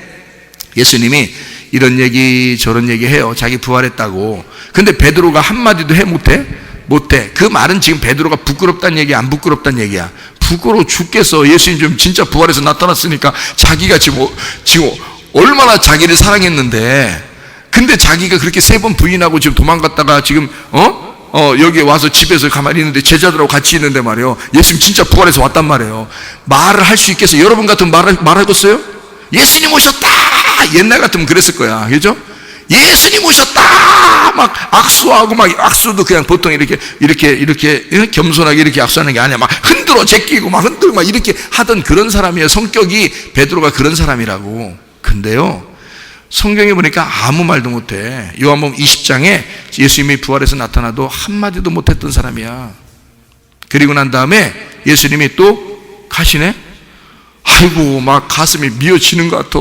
예수님이 이런 얘기 저런 얘기 해요, 자기 부활했다고. 근데 베드로가 한마디도 못해. 그 말은 지금 베드로가 부끄럽다는 얘기야, 안 부끄럽다는 얘기야? 부끄러워 죽겠어. 예수님 좀 진짜 부활해서 나타났으니까 자기가 지금 얼마나 자기를 사랑했는데, 근데 자기가 그렇게 3번 부인하고 지금 도망갔다가 지금 여기 와서 집에서 가만히 있는데 제자들하고 같이 있는데 말이에요, 예수님 진짜 부활해서 왔단 말이에요. 말을 할 수 있겠어요? 여러분 같으면 말하겠어요? 예수님 오셨다! 옛날 같으면 그랬을 거야, 그죠? 예수님 오셨다! 막 악수하고, 막 악수도 그냥 보통 이렇게 겸손하게 이렇게 악수하는 게 아니야. 막 흔들어 제끼고 막 흔들고 막 이렇게 하던 그런 사람이에요. 성격이 베드로가 그런 사람이라고. 근데요, 성경에 보니까 아무 말도 못해. 요한복음 20장에 예수님이 부활해서 나타나도 한마디도 못했던 사람이야. 그리고 난 다음에 예수님이 또 가시네? 아이고, 막 가슴이 미어지는 것 같아.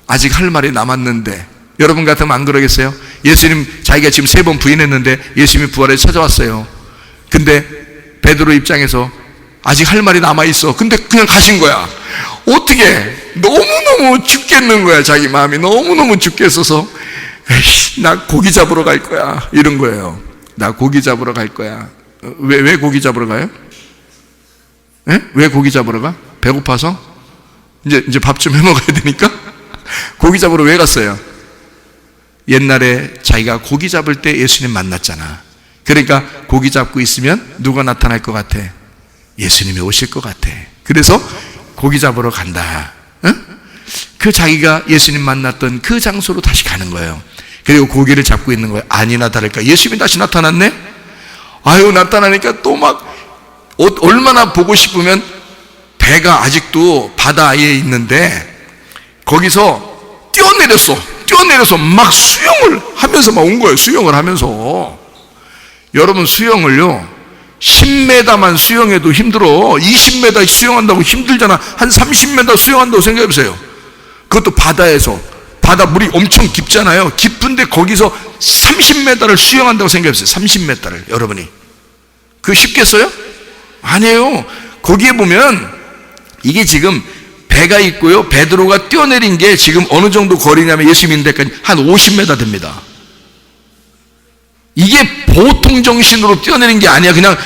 아직 할 말이 남았는데. 여러분 같으면 안 그러겠어요? 예수님 자기가 지금 3번 부인했는데 예수님이 부활해서 찾아왔어요. 근데 베드로 입장에서 아직 할 말이 남아있어. 근데 그냥 가신 거야. 어떻게? 너무너무 죽겠는 거야. 자기 마음이 너무너무 죽겠어서 나 고기 잡으러 갈 거야, 이런 거예요. 나 고기 잡으러 갈 거야. 왜 고기 잡으러 가요? 왜 고기 잡으러 가? 배고파서? 이제 밥 좀 해 먹어야 되니까? 고기 잡으러 왜 갔어요? 옛날에 자기가 고기 잡을 때 예수님 만났잖아. 그러니까 고기 잡고 있으면 누가 나타날 것 같아? 예수님이 오실 것 같아. 그래서 고기 잡으러 간다. 그 자기가 예수님 만났던 그 장소로 다시 가는 거예요. 그리고 고기를 잡고 있는 거예요. 아니나 다를까 예수님이 다시 나타났네? 나타나니까 또 막 얼마나 보고 싶으면 배가 아직도 바다에 있는데 거기서 뛰어내려서 막 수영을 하면서 막 온 거예요. 수영을 하면서. 여러분, 수영을요 10m만 수영해도 힘들어. 20m 수영한다고 힘들잖아. 한 30m 수영한다고 생각해보세요. 그것도 바다에서. 바다 물이 엄청 깊잖아요. 깊은데 거기서 30m를 수영한다고 생각해보세요. 30m를 여러분이. 그거 쉽겠어요? 아니에요. 거기에 보면 이게 지금 배가 있고요, 베드로가 뛰어내린 게 지금 어느 정도 거리냐면 예수님 있는 데까지 한 50m 됩니다. 이게 보통 정신으로 뛰어내린 게 아니야. 그냥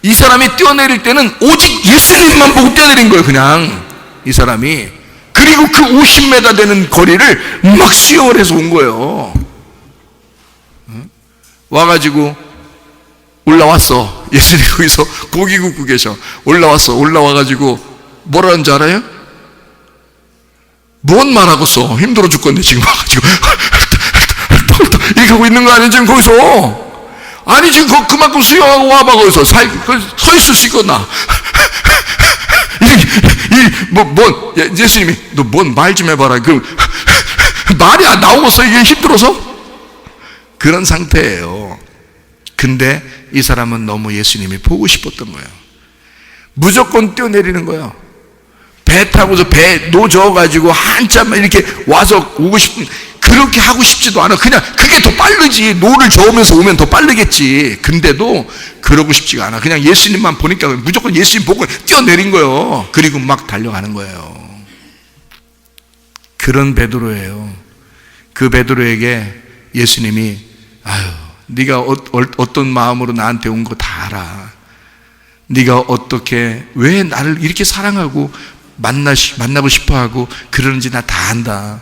이 사람이 뛰어내릴 때는 오직 예수님만 보고 뛰어내린 거예요, 그냥 이 사람이. 그리고 그 50m 되는 거리를 막 수영을 해서 온 거예요. 와가지고 올라왔어. 예수님 거기서 고기 굽고 계셔. 올라와가지고 뭐라는 줄 알아요? 뭔 말하고서 힘들어 죽겠네 지금 와가지고 이렇게 하고 있는 거 아니야 지금 거기서? 아니 지금 그만큼 수영하고 와봐. 거기서 서 있을 수 있겠나? 예수님이 너 뭔 말 좀 해봐라. 그 말이 안 나오겠어. 이게 힘들어서 그런 상태예요. 근데 이 사람은 너무 예수님이 보고 싶었던 거예요. 무조건 뛰어내리는 거예요. 배 타고서 배 놓져가지고 한참만 이렇게 와서 오고 싶은, 그렇게 하고 싶지도 않아. 그냥 그게 더 빠르지. 노를 저으면서 오면 더 빠르겠지. 근데도 그러고 싶지가 않아. 그냥 예수님만 보니까 무조건 예수님 보고 뛰어내린 거예요. 그리고 막 달려가는 거예요. 그런 베드로예요. 그 베드로에게 예수님이 아유, 네가 어떤 마음으로 나한테 온 거 다 알아. 네가 어떻게 왜 나를 이렇게 사랑하고 만나고 싶어하고 그러는지 나 다 안다.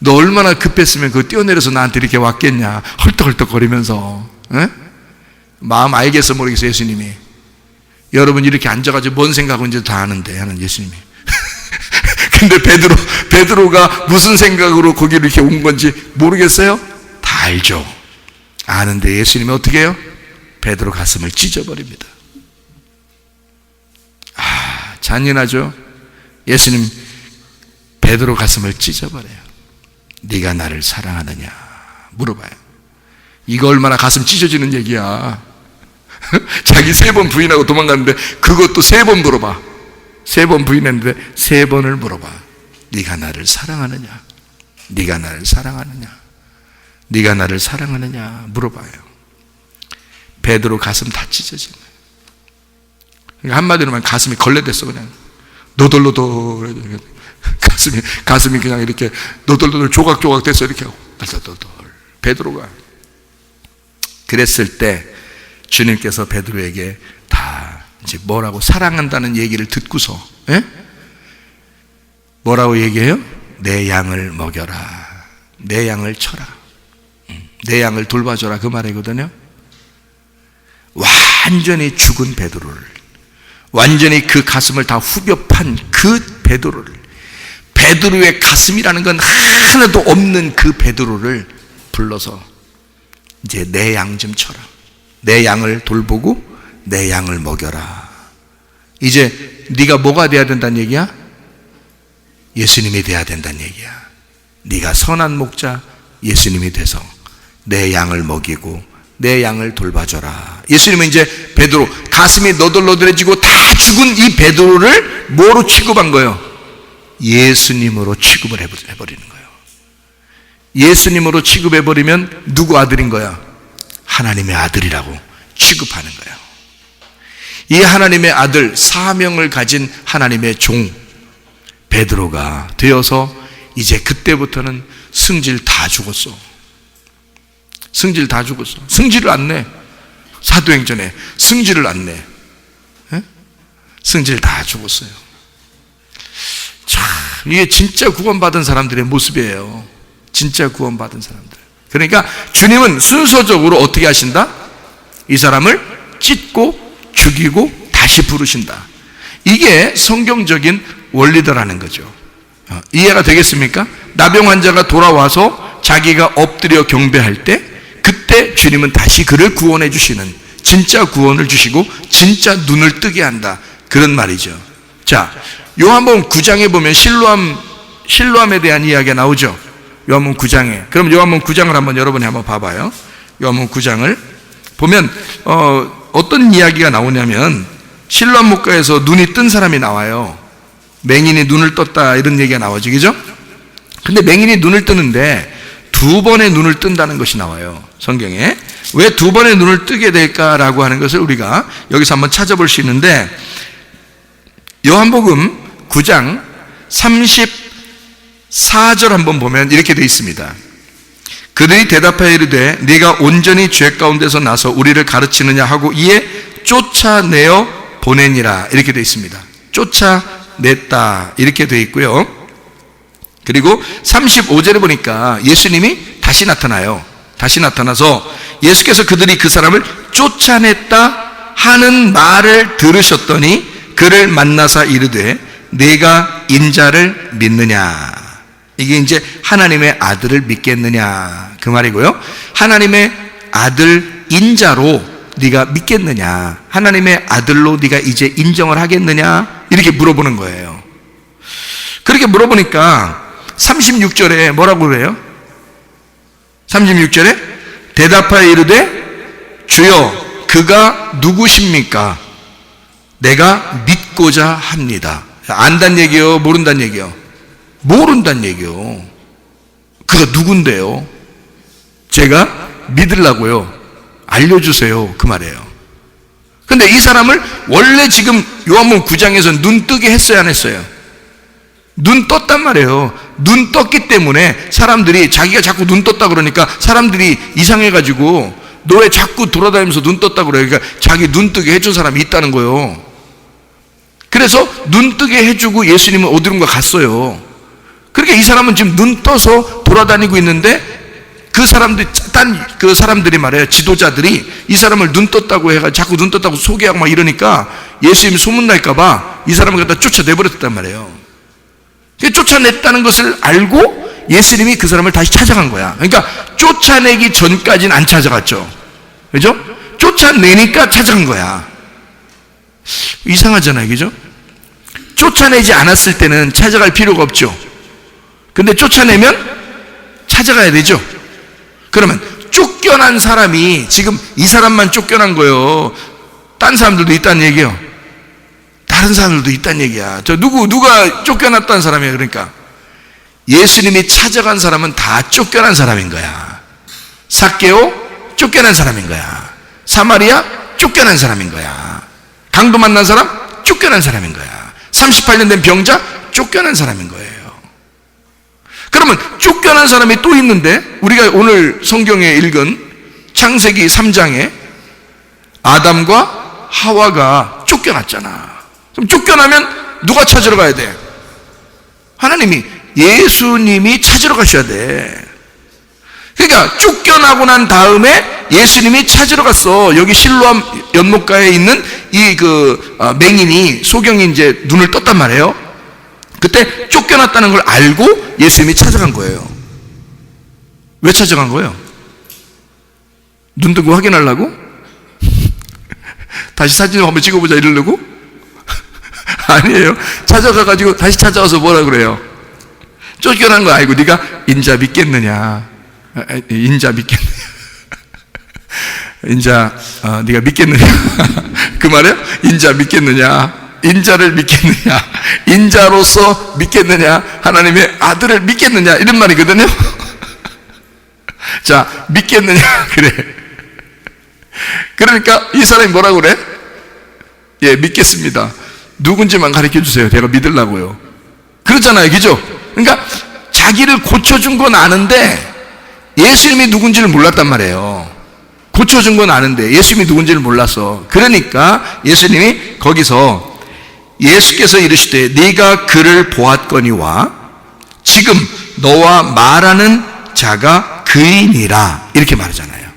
너 얼마나 급했으면 그거 뛰어내려서 나한테 이렇게 왔겠냐. 헐떡헐떡거리면서. 에? 마음 알겠어 모르겠어 예수님이. 여러분 이렇게 앉아가지고 뭔 생각하고 있는지 다 아는데 하는 예수님이. 근데 베드로가 무슨 생각으로 거기를 이렇게 온 건지 모르겠어요? 다 알죠. 아는데 예수님이 어떻게 해요? 베드로 가슴을 찢어버립니다. 잔인하죠? 예수님 베드로 가슴을 찢어버려요. 네가 나를 사랑하느냐 물어봐요. 이거 얼마나 가슴 찢어지는 얘기야. 자기 3번 부인하고 도망갔는데 그것도 3번 물어봐. 3번 부인했는데 3번을 물어봐. 네가 나를 사랑하느냐? 네가 나를 사랑하느냐? 네가 나를 사랑하느냐 물어봐요. 베드로 가슴 다 찢어지네. 그러니까 한마디로 말하면 가슴이 걸레됐어. 그냥 노돌노돌 가슴이 그냥 이렇게 노돌노돌 조각조각 됐어. 이렇게 하고 노돌노돌. 베드로가 그랬을 때 주님께서 베드로에게 다 이제 뭐라고 사랑한다는 얘기를 듣고서 뭐라고 얘기해요? 내 양을 먹여라. 내 양을 쳐라. 내 양을 돌봐줘라. 그 말이거든요. 완전히 죽은 베드로를, 완전히 그 가슴을 다 후벼 판 그 베드로를, 베드로의 가슴이라는 건 하나도 없는 그 베드로를 불러서 이제 내 양 좀 쳐라. 내 양을 돌보고 내 양을 먹여라. 이제 네가 뭐가 돼야 된다는 얘기야? 예수님이 돼야 된다는 얘기야. 네가 선한 목자 예수님이 돼서 내 양을 먹이고 내 양을 돌봐줘라. 예수님은 이제 베드로 가슴이 너덜너덜해지고 다 죽은 이 베드로를 뭐로 취급한 거예요? 예수님으로 취급을 해버리는 거예요. 예수님으로 취급해버리면 누구 아들인 거야? 하나님의 아들이라고 취급하는 거예요. 이 하나님의 아들, 사명을 가진 하나님의 종 베드로가 되어서 이제 그때부터는 승질 다 죽었어. 승질 다 죽었어. 승질을 안 내. 사도행전에 승질을 안 내. 승질 다 죽었어요. 참, 이게 진짜 구원받은 사람들의 모습이에요. 진짜 구원받은 사람들. 그러니까 주님은 순서적으로 어떻게 하신다? 이 사람을 찢고 죽이고 다시 부르신다. 이게 성경적인 원리더라는 거죠. 이해가 되겠습니까? 나병 환자가 돌아와서 자기가 엎드려 경배할 때 그때 주님은 다시 그를 구원해 주시는, 진짜 구원을 주시고 진짜 눈을 뜨게 한다. 그런 말이죠. 자, 요한복음 9장에 보면 실로암에 대한 이야기가 나오죠. 요한복음 9장에. 그럼 요한복음 9장을 한번 여러분이 한번 봐봐요. 요한복음 9장을 보면 어떤 이야기가 나오냐면 실로암 목가에서 눈이 뜬 사람이 나와요. 맹인이 눈을 떴다 이런 얘기가 나오죠. 그죠? 근데 맹인이 눈을 뜨는데 2번의 눈을 뜬다는 것이 나와요. 성경에. 왜 2번의 눈을 뜨게 될까라고 하는 것을 우리가 여기서 한번 찾아볼 수 있는데 요한복음 9장 34절 한번 보면 이렇게 되어 있습니다. 그들이 대답하여 이르되 네가 온전히 죄 가운데서 나서 우리를 가르치느냐 하고 이에 쫓아내어 보내니라 이렇게 되어 있습니다. 쫓아냈다 이렇게 되어 있고요. 그리고 35절에 보니까 예수님이 다시 나타나요. 다시 나타나서 예수께서 그들이 그 사람을 쫓아냈다 하는 말을 들으셨더니 그를 만나사 이르되 내가 인자를 믿느냐. 이게 이제 하나님의 아들을 믿겠느냐 그 말이고요. 하나님의 아들 인자로 네가 믿겠느냐, 하나님의 아들로 네가 이제 인정을 하겠느냐, 이렇게 물어보는 거예요. 그렇게 물어보니까 36절에 뭐라고 그래요? 36절에 대답하여 이르되 주여 그가 누구십니까? 내가 믿고자 합니다. 안단 얘기요, 모른단 얘기요? 모른단 얘기요. 그가 누군데요? 제가 믿으려고요. 알려주세요. 그 말이에요. 근데 이 사람을 원래 지금 요한복음 9장에서 눈 뜨게 했어야 안 했어요? 눈 떴단 말이에요. 눈 떴기 때문에 사람들이, 자기가 자꾸 눈 떴다 그러니까 사람들이 이상해가지고 너 왜 자꾸 돌아다니면서 눈 떴다 그래? 그러니까 자기 눈 뜨게 해준 사람이 있다는 거예요. 그래서 눈 뜨게 해주고 예수님은 어디론가 갔어요. 그러니까 이 사람은 지금 눈 떠서 돌아다니고 있는데 그 사람들이 말이에요. 지도자들이 이 사람을 눈 떴다고 해가 자꾸 눈 떴다고 소개하고 막 이러니까 예수님이 소문날까봐 이 사람을 갖다 쫓아내버렸단 말이에요. 쫓아냈다는 것을 알고 예수님이 그 사람을 다시 찾아간 거야. 그러니까 쫓아내기 전까지는 안 찾아갔죠. 그죠? 쫓아내니까 찾아간 거야. 이상하잖아요. 그죠? 쫓아내지 않았을 때는 찾아갈 필요가 없죠. 근데 쫓아내면 찾아가야 되죠. 그러면 쫓겨난 사람이 지금 이 사람만 쫓겨난 거예요. 딴 사람들도 있다는 얘기예요. 다른 사람들도 있다는 얘기야. 누가 쫓겨났다는 사람이야. 그러니까 예수님이 찾아간 사람은 다 쫓겨난 사람인 거야. 삭개오 쫓겨난 사람인 거야. 사마리아 쫓겨난 사람인 거야. 강도 만난 사람 쫓겨난 사람인 거야. 38년 된 병자 쫓겨난 사람인 거예요. 그러면 쫓겨난 사람이 또 있는데, 우리가 오늘 성경에 읽은 창세기 3장에 아담과 하와가 쫓겨났잖아. 그럼 쫓겨나면 누가 찾으러 가야 돼? 하나님이, 예수님이 찾으러 가셔야 돼. 그러니까 쫓겨나고 난 다음에 예수님이 찾으러 갔어. 여기 실로암 연못가에 있는 이 맹인이, 소경이 이제 눈을 떴단 말이에요. 그때 쫓겨났다는 걸 알고 예수님이 찾아간 거예요. 왜 찾아간 거예요? 눈 뜨고 확인하려고? 다시 사진 한번 찍어보자 이러려고? 아니에요. 찾아가가지고 다시 찾아와서 뭐라 그래요? 쫓겨난 거 알고 네가 인자 믿겠느냐? 인자 믿겠느냐? 인자 네가 믿겠느냐? 그 말이에요? 인자 믿겠느냐? 인자를 믿겠느냐? 인자로서 믿겠느냐? 하나님의 아들을 믿겠느냐? 이런 말이거든요. 자, 믿겠느냐? 그래. 그러니까 이 사람이 뭐라고 그래? 예, 믿겠습니다. 누군지만 가르쳐 주세요. 제가 믿으려고요. 그렇잖아요. 그죠? 그러니까 자기를 고쳐준 건 아는데 예수님이 누군지를 몰랐단 말이에요. 고쳐준 건 아는데 예수님이 누군지를 몰랐어. 그러니까 예수님이 거기서, 예수께서 이르시되 네가 그를 보았거니와 지금 너와 말하는 자가 그이니라, 이렇게 말하잖아요.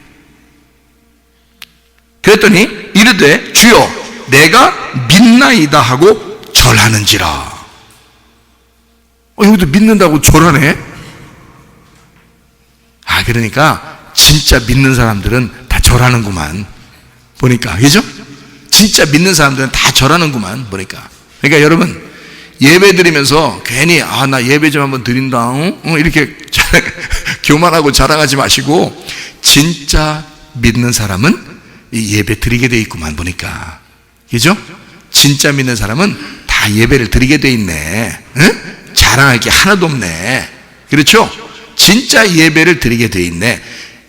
그랬더니 이르되 주여 내가 믿나이다 하고 절하는지라. 여기도 믿는다고 절하네. 그러니까 진짜 믿는 사람들은 다 절하는구만 보니까. 그죠? 진짜 믿는 사람들은 다 절하는구만 보니까. 그러니까 여러분, 예배 드리면서 괜히 나 예배 좀 한번 드린다 이렇게 교만하고 자랑하지 마시고, 진짜 믿는 사람은 이 예배 드리게 돼 있구만 보니까. 그죠? 진짜 믿는 사람은 다 예배를 드리게 돼 있네. 응? 자랑할 게 하나도 없네. 그렇죠? 진짜 예배를 드리게 돼 있네.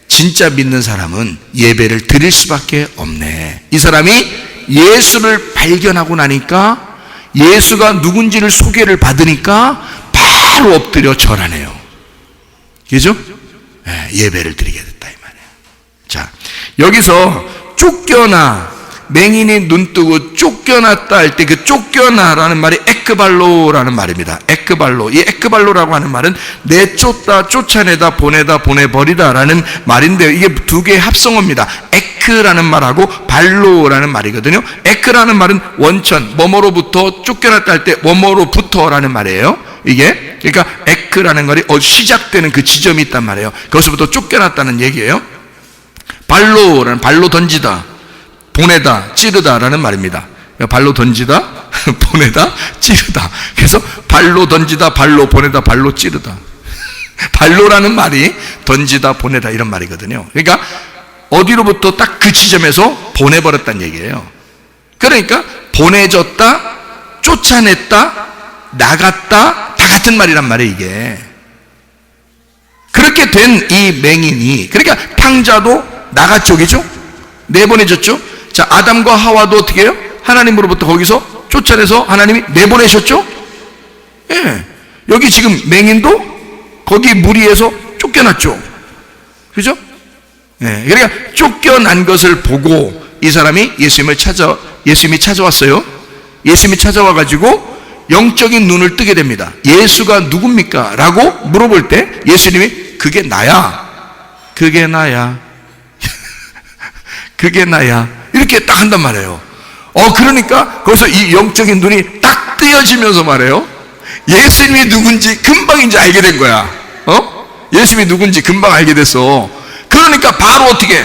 진짜 믿는 사람은 예배를 드릴 수밖에 없네. 이 사람이 예수를 발견하고 나니까, 예수가 누군지를 소개를 받으니까 바로 엎드려 절하네요. 그죠? 예배를 드리게 됐다 이 말이에요. 자, 여기서 쫓겨나, 맹인이 눈 뜨고 쫓겨났다 할 때 그 쫓겨나라는 말이 에크발로라는 말입니다. 에크발로. 이 에크발로라고 하는 말은 내쫓다, 쫓아내다, 보내다, 보내버리다라는 말인데요. 이게 두 개의 합성어입니다. 에크라는 말하고 발로라는 말이거든요. 에크라는 말은 원천, 뭐뭐로부터 쫓겨났다 할 때 뭐뭐로부터라는 말이에요. 이게 그러니까 에크라는 말이 시작되는 그 지점이 있단 말이에요. 거기서부터 쫓겨났다는 얘기예요. 발로라는 발로 던지다, 보내다, 찌르다라는 말입니다. 발로 던지다, 보내다, 찌르다. 그래서 발로 던지다, 발로 보내다, 발로 찌르다. 발로라는 말이 던지다, 보내다 이런 말이거든요. 그러니까 어디로부터 딱 그 지점에서 보내버렸다는 얘기예요. 그러니까 보내졌다, 쫓아냈다, 나갔다, 다 같은 말이란 말이에요, 이게. 그렇게 된 이 맹인이, 그러니까 탕자도 나가 쪽이죠? 내보내졌죠? 자, 아담과 하와도 어떻게 해요? 하나님으로부터 거기서 쫓아내서 하나님이 내보내셨죠? 예. 여기 지금 맹인도 거기 무리에서 쫓겨났죠? 그죠? 예. 그러니까 쫓겨난 것을 보고 이 사람이 예수님이 찾아왔어요. 예수님이 찾아와가지고 영적인 눈을 뜨게 됩니다. 예수가 누굽니까? 라고 물어볼 때 예수님이 그게 나야. 그게 나야. 그게 나야. 이렇게 딱 한단 말이에요. 그러니까 거기서 이 영적인 눈이 딱 뜨여지면서 말해요. 예수님이 누군지 금방 이제 알게 된 거야. 예수님이 누군지 금방 알게 됐어. 그러니까 바로 어떻게?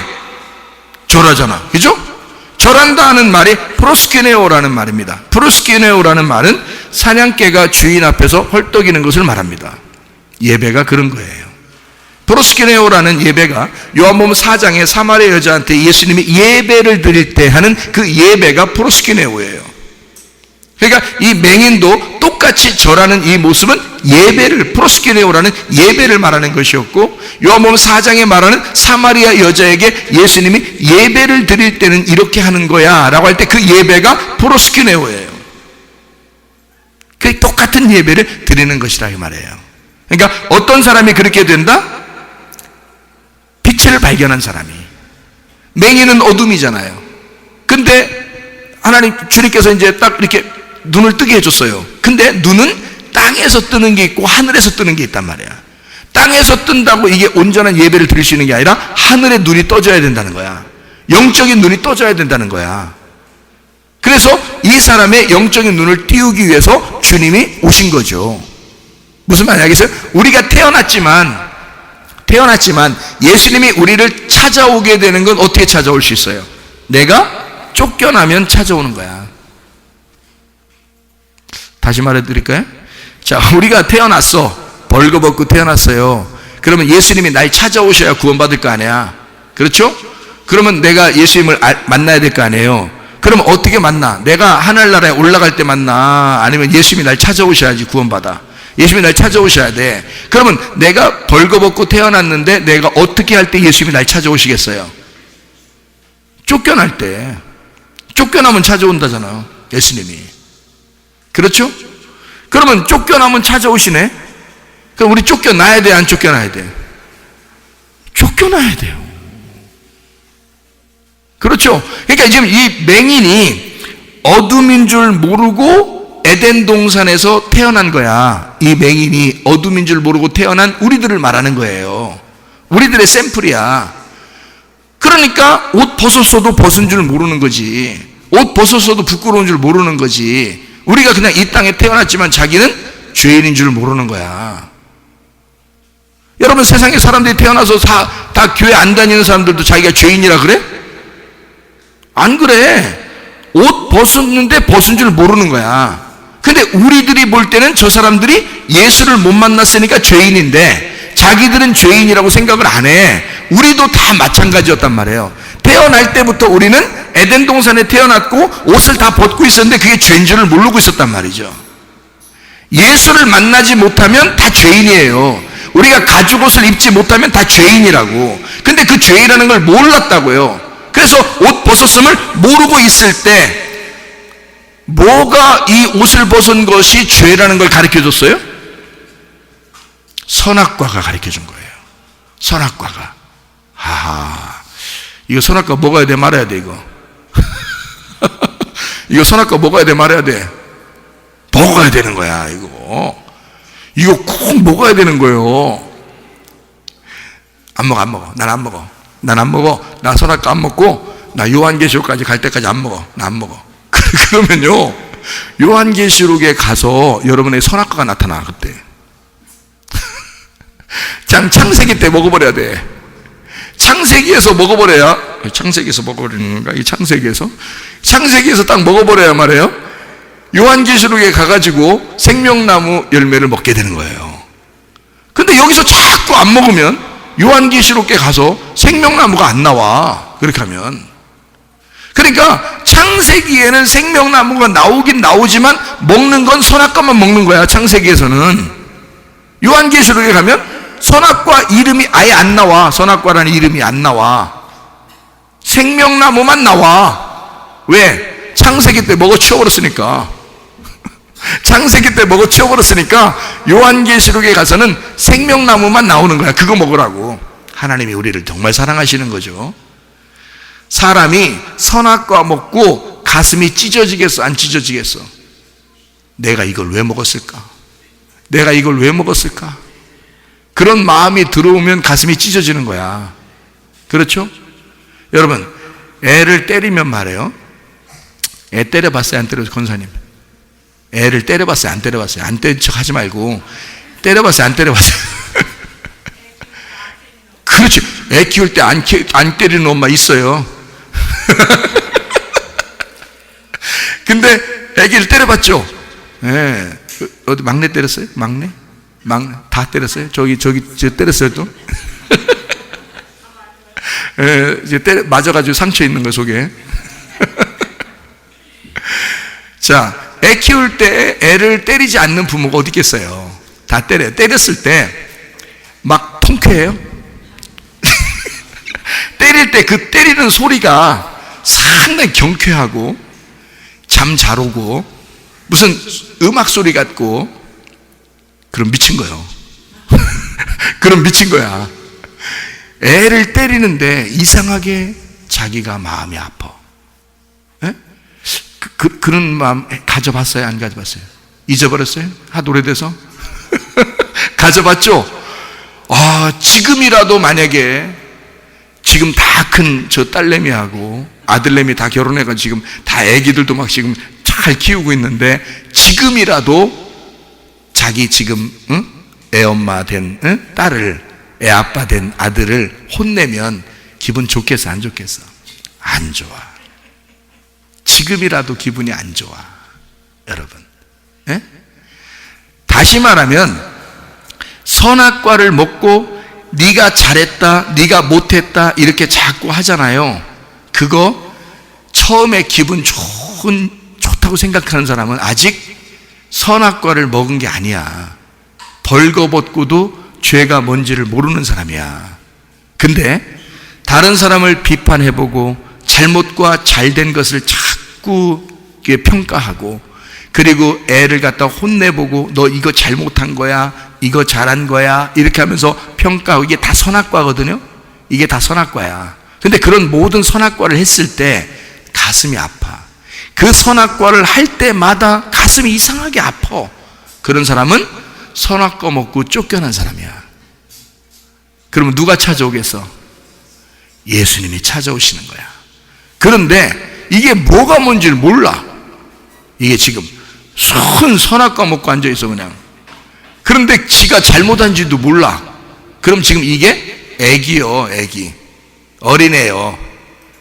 절하잖아. 그죠? 절한다는 말이 프로스키네오라는 말입니다. 프로스키네오라는 말은 사냥개가 주인 앞에서 헐떡이는 것을 말합니다. 예배가 그런 거예요. 프로스키네오라는 예배가 요한복음 4장에 사마리아 여자한테 예수님이 예배를 드릴 때 하는 그 예배가 프로스키네오예요. 그러니까 이 맹인도 똑같이 절하는 이 모습은 예배를, 프로스키네오라는 예배를 말하는 것이었고, 요한복음 4장에 말하는 사마리아 여자에게 예수님이 예배를 드릴 때는 이렇게 하는 거야 라고 할 때 그 예배가 프로스키네오예요. 그 똑같은 예배를 드리는 것이라 이 말이에요. 그러니까 어떤 사람이 그렇게 된다? 빛을 발견한 사람이. 맹인은 어둠이잖아요. 근데 하나님 주님께서 이제 딱 이렇게 눈을 뜨게 해줬어요. 근데 눈은 땅에서 뜨는 게 있고 하늘에서 뜨는 게 있단 말이야. 땅에서 뜬다고 이게 온전한 예배를 드릴 수 있는 게 아니라 하늘의 눈이 떠져야 된다는 거야. 영적인 눈이 떠져야 된다는 거야. 그래서 이 사람의 영적인 눈을 띄우기 위해서 주님이 오신 거죠. 무슨 말인지 알겠어요? 우리가 태어났지만 예수님이 우리를 찾아오게 되는 건 어떻게 찾아올 수 있어요? 내가 쫓겨나면 찾아오는 거야. 다시 말해드릴까요? 자, 우리가 태어났어. 벌거벗고 태어났어요. 그러면 예수님이 날 찾아오셔야 구원받을 거 아니야. 그렇죠? 그러면 내가 예수님을 만나야 될 거 아니에요. 그러면 어떻게 만나? 내가 하늘나라에 올라갈 때 만나? 아니면 예수님이 날 찾아오셔야지 구원받아. 예수님이 날 찾아오셔야 돼. 그러면 내가 벌거벗고 태어났는데 내가 어떻게 할 때 예수님이 날 찾아오시겠어요? 쫓겨날 때. 쫓겨나면 찾아온다잖아요, 예수님이. 그렇죠? 그러면 쫓겨나면 찾아오시네? 그럼 우리 쫓겨나야 돼, 안 쫓겨나야 돼? 쫓겨나야 돼요. 그렇죠? 그러니까 지금 이 맹인이 어둠인 줄 모르고 에덴 동산에서 태어난 거야. 이 맹인이 어둠인 줄 모르고 태어난 우리들을 말하는 거예요. 우리들의 샘플이야. 그러니까 옷 벗었어도 벗은 줄 모르는 거지. 옷 벗었어도 부끄러운 줄 모르는 거지. 우리가 그냥 이 땅에 태어났지만 자기는 죄인인 줄 모르는 거야. 여러분, 세상에 사람들이 태어나서 다 교회 안 다니는 사람들도 자기가 죄인이라 그래? 안 그래. 옷 벗었는데 벗은 줄 모르는 거야. 근데 우리들이 볼 때는 저 사람들이 예수를 못 만났으니까 죄인인데 자기들은 죄인이라고 생각을 안 해. 우리도 다 마찬가지였단 말이에요. 태어날 때부터 우리는 에덴 동산에 태어났고 옷을 다 벗고 있었는데 그게 죄인 줄을 모르고 있었단 말이죠. 예수를 만나지 못하면 다 죄인이에요. 우리가 가죽옷을 입지 못하면 다 죄인이라고. 근데 그 죄인이라는 걸 몰랐다고요. 그래서 옷 벗었음을 모르고 있을 때 뭐가 이 옷을 벗은 것이 죄라는 걸 가르쳐줬어요? 선악과가 가르쳐준 거예요. 선악과가. 이거 선악과 먹어야 돼 말아야 돼 이거. 이거 선악과 먹어야 돼, 말아야 돼? 먹어야 되는 거야, 이거 꼭 먹어야 되는 거예요. 안 먹어. 난 안 먹어. 나 선악과 안 먹고, 나 요한계시록까지 갈 때까지 안 먹어. 나 안 먹어. 그러면요, 요한계시록에 가서 여러분의 선악과가 나타나, 그때. 창세기 때 먹어버려야 돼. 창세기에서 먹어버려야, 창세기에서 먹어버리는 건가? 이 창세기에서 딱 먹어버려야 말이에요. 요한계시록에 가가지고 생명나무 열매를 먹게 되는 거예요. 근데 여기서 자꾸 안 먹으면 요한계시록에 가서 생명나무가 안 나와. 그렇게 하면. 그러니까 창세기에는 생명나무가 나오긴 나오지만 먹는 건 선악과만 먹는 거야, 창세기에서는. 요한계시록에 가면 선악과 이름이 아예 안 나와. 선악과라는 이름이 안 나와. 생명나무만 나와. 왜? 창세기 때 먹어 치워버렸으니까. 창세기 때 먹어 치워버렸으니까 요한계시록에 가서는 생명나무만 나오는 거야. 그거 먹으라고. 하나님이 우리를 정말 사랑하시는 거죠. 사람이 선악과 먹고 가슴이 찢어지겠어, 안 찢어지겠어? 내가 이걸 왜 먹었을까? 그런 마음이 들어오면 가슴이 찢어지는 거야. 그렇죠? 여러분, 애를 때리면 말이에요. 애 때려봤어요, 안 때려봤어요? 권사님, 애를 때려봤어요, 안 때려봤어요? 안 때린 척 하지 말고 때려봤어요, 안 때려봤어요? 그렇지. 애 키울 때 안 때리는 엄마 있어요. 근데 애기를 때려봤죠? 예. 어디 막내 때렸어요? 막내 다 때렸어요? 저기 때렸어요 또? 예, 이제 맞아가지고 상처 있는 거 속에. 자, 애 키울 때 애를 때리지 않는 부모가 어디 있겠어요? 다 때려요. 때렸을 때 막 통쾌해요. 때릴 때 그 때리는 소리가 상당히 경쾌하고 잠 잘 오고 무슨 음악 소리 같고, 그럼 미친 거예요. 그럼 미친 거야. 애를 때리는데 이상하게 자기가 마음이 아파. 예? 그런 마음 가져봤어요? 안 가져봤어요? 잊어버렸어요? 하도 오래돼서? 가져봤죠? 지금이라도 만약에 지금 다 큰 저 딸내미하고 아들내미 다 결혼해가지고 지금 다 애기들도 막 지금 잘 키우고 있는데, 지금이라도 자기 지금 애엄마 된 딸을, 애아빠 된 아들을 혼내면 기분 좋겠어, 안 좋겠어? 안 좋아. 지금이라도 기분이 안 좋아, 여러분. 예? 다시 말하면 선악과를 먹고 네가 잘했다, 네가 못했다 이렇게 자꾸 하잖아요. 그거 처음에 기분 좋다고 생각하는 사람은 아직 선악과를 먹은 게 아니야. 벌거벗고도 죄가 뭔지를 모르는 사람이야. 근데 다른 사람을 비판해보고 잘못과 잘된 것을 자꾸 평가하고, 그리고 애를 갖다 혼내보고 너 이거 잘못한 거야, 이거 잘한 거야 이렇게 하면서 평가하고, 이게 다 선악과거든요. 이게 다 선악과야. 근데 그런 모든 선악과를 했을 때 가슴이 아파. 그 선악과를 할 때마다 가슴이 이상하게 아파. 그런 사람은 선악과 먹고 쫓겨난 사람이야. 그러면 누가 찾아오겠어? 예수님이 찾아오시는 거야. 그런데 이게 뭐가 뭔지를 몰라. 이게 지금 선악과 먹고 앉아있어 그냥. 그런데 지가 잘못한지도 몰라. 그럼 지금 이게 애기요, 애기. 어린애요.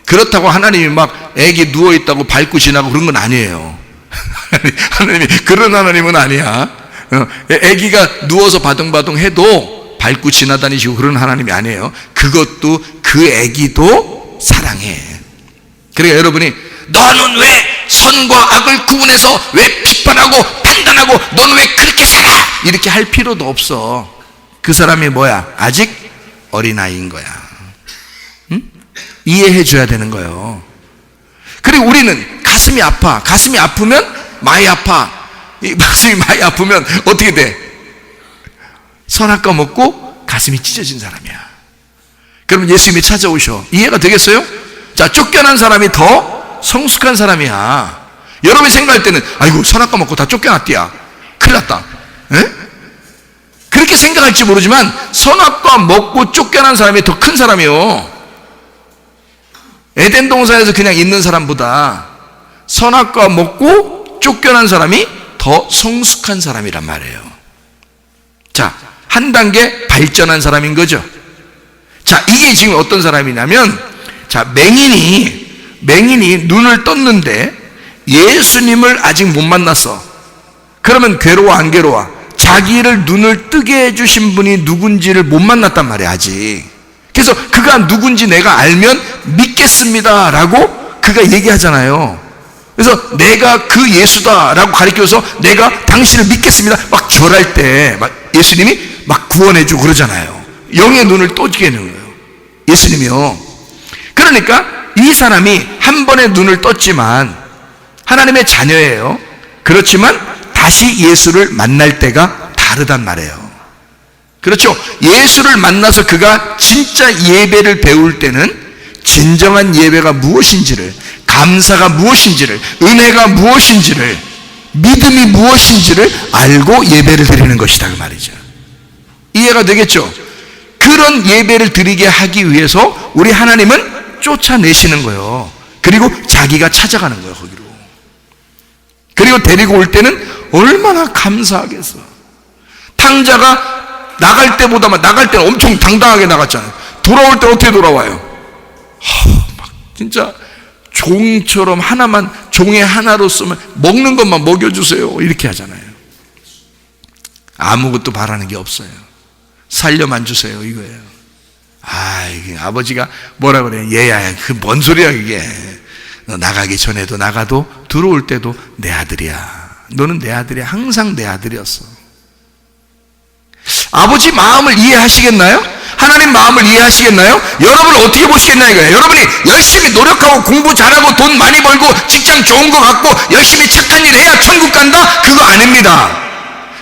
그렇다고 하나님이 막 애기 누워있다고 밟고 지나고 그런 건 아니에요. 하나님이 그런 하나님은 아니야. 애기가 누워서 바둥바둥 해도 밟고 지나다니시고 그런 하나님이 아니에요. 그것도 그 애기도 사랑해. 그러니까 여러분이 너는 왜 선과 악을 구분해서 왜 비판하고 판단하고 너는 왜 그렇게 살아? 이렇게 할 필요도 없어. 그 사람이 뭐야? 아직 어린아이인 거야. 응? 이해해 줘야 되는 거예요. 그리고 우리는 가슴이 아파. 가슴이 아프면 많이 아파. 이 가슴이 많이 아프면 어떻게 돼? 선악과 먹고 가슴이 찢어진 사람이야. 그러면 예수님이 찾아오셔. 이해가 되겠어요? 자, 쫓겨난 사람이 더 성숙한 사람이야. 여러분이 생각할 때는 아이고 선악과 먹고 다 쫓겨났디야, 큰일 났다, 에? 그렇게 생각할지 모르지만 선악과 먹고 쫓겨난 사람이 더 큰 사람이요. 에덴 동산에서 그냥 있는 사람보다 선악과 먹고 쫓겨난 사람이 더 성숙한 사람이란 말이에요. 자, 한 단계 발전한 사람인 거죠. 자, 이게 지금 어떤 사람이냐면, 자, 맹인이 눈을 떴는데 예수님을 아직 못 만났어. 그러면 괴로워 안 괴로워? 자기를 눈을 뜨게 해주신 분이 누군지를 못 만났단 말이야, 아직. 그래서 그가 누군지 내가 알면 믿겠습니다 라고 그가 얘기하잖아요. 그래서 내가 그 예수다라고 가리켜서 내가 당신을 믿겠습니다 막 절할 때 막 예수님이 막 구원해주고 그러잖아요. 영의 눈을 떠지게 하는 거예요, 예수님이요. 그러니까 이 사람이 한 번에 눈을 떴지만 하나님의 자녀예요. 그렇지만 다시 예수를 만날 때가 다르단 말이에요. 그렇죠? 예수를 만나서 그가 진짜 예배를 배울 때는 진정한 예배가 무엇인지를, 감사가 무엇인지를, 은혜가 무엇인지를, 믿음이 무엇인지를 알고 예배를 드리는 것이다 그 말이죠. 이해가 되겠죠? 그런 예배를 드리게 하기 위해서 우리 하나님은 쫓아내시는 거예요. 그리고 자기가 찾아가는 거예요, 거기로. 그리고 데리고 올 때는 얼마나 감사하겠어. 탕자가 나갈 때는 엄청 당당하게 나갔잖아요. 돌아올 때 어떻게 돌아와요? 막 진짜 종처럼 하나만, 종의 하나로서만 먹는 것만 먹여주세요 이렇게 하잖아요. 아무것도 바라는 게 없어요. 살려만 주세요 이거예요. 이게 아버지가 뭐라 그래요? 얘야, 그 뭔 소리야 그게. 너 나가기 전에도 나가도 들어올 때도 내 아들이야. 너는 내 아들이야. 항상 내 아들이었어. 아버지 마음을 이해하시겠나요? 하나님 마음을 이해하시겠나요? 여러분을 어떻게 보시겠냐 이거예요. 여러분이 열심히 노력하고 공부 잘하고 돈 많이 벌고 직장 좋은 거 갖고 열심히 착한 일 해야 천국 간다? 그거 아닙니다.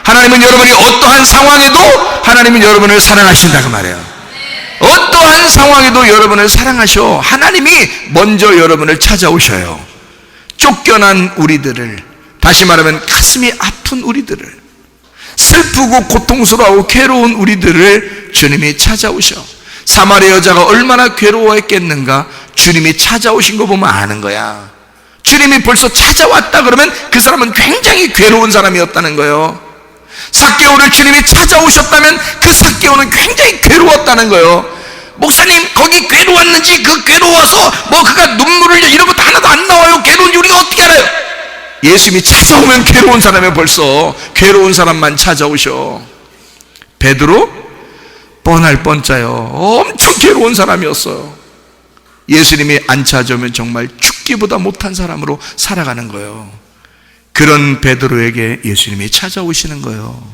하나님은 여러분이 어떠한 상황에도 하나님은 여러분을 사랑하신다 그 말이에요. 어떠한 상황에도 여러분을 사랑하셔. 하나님이 먼저 여러분을 찾아오셔요. 쫓겨난 우리들을, 다시 말하면 가슴이 아픈 우리들을, 슬프고 고통스러워하고 괴로운 우리들을 주님이 찾아오셔. 사마리아 여자가 얼마나 괴로워했겠는가. 주님이 찾아오신 거 보면 아는 거야. 주님이 벌써 찾아왔다 그러면 그 사람은 굉장히 괴로운 사람이었다는 거예요. 삭개오를 주님이 찾아오셨다면 그 삭개오는 굉장히 괴로웠다는 거예요. 목사님 거기 괴로웠는지, 그 괴로워서 뭐 그가 눈물을 흘려 이런 것도 하나도 안 나와요. 괴로운지 우리가 어떻게 알아요? 예수님이 찾아오면 괴로운 사람이 벌써 괴로운 사람만 찾아오셔. 베드로 뻔할 뻔짜요. 엄청 괴로운 사람이었어요. 예수님이 안 찾아오면 정말 죽기보다 못한 사람으로 살아가는 거예요. 그런 베드로에게 예수님이 찾아오시는 거예요.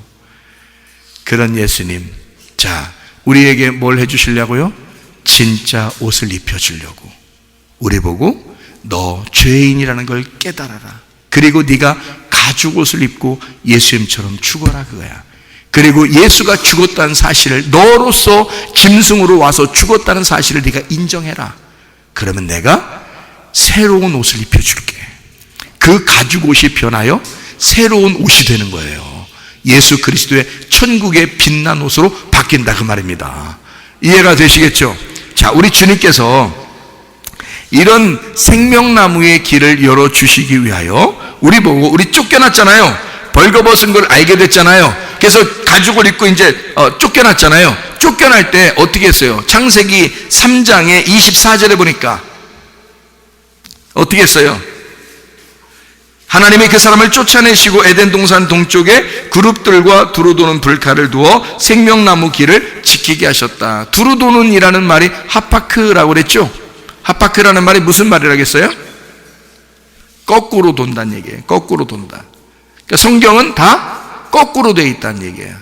그런 예수님, 자, 우리에게 뭘 해주시려고요? 진짜 옷을 입혀주려고. 우리 보고 너 죄인이라는 걸 깨달아라. 그리고 네가 가죽 옷을 입고 예수님처럼 죽어라 그거야. 그리고 예수가 죽었다는 사실을, 너로서 짐승으로 와서 죽었다는 사실을 네가 인정해라. 그러면 내가 새로운 옷을 입혀줄게. 그 가죽 옷이 변하여 새로운 옷이 되는 거예요. 예수 그리스도의 천국의 빛난 옷으로 바뀐다 그 말입니다. 이해가 되시겠죠? 자, 우리 주님께서 이런 생명나무의 길을 열어주시기 위하여 우리 보고, 우리 쫓겨났잖아요. 벌거벗은 걸 알게 됐잖아요. 그래서 가죽을 입고 이제 쫓겨났잖아요. 쫓겨날 때 어떻게 했어요? 창세기 3장의 24절에 보니까 어떻게 했어요? 하나님이 그 사람을 쫓아내시고 에덴 동산 동쪽에 그룹들과 두루 도는 불칼을 두어 생명나무 길을 지키게 하셨다. 두루 도는 이라는 말이 하파크라고 그랬죠? 하파크라는 말이 무슨 말이라겠어요? 거꾸로 돈다는 얘기예요. 거꾸로 돈다. 그러니까 성경은 다 거꾸로 되어 있다는 얘기예요.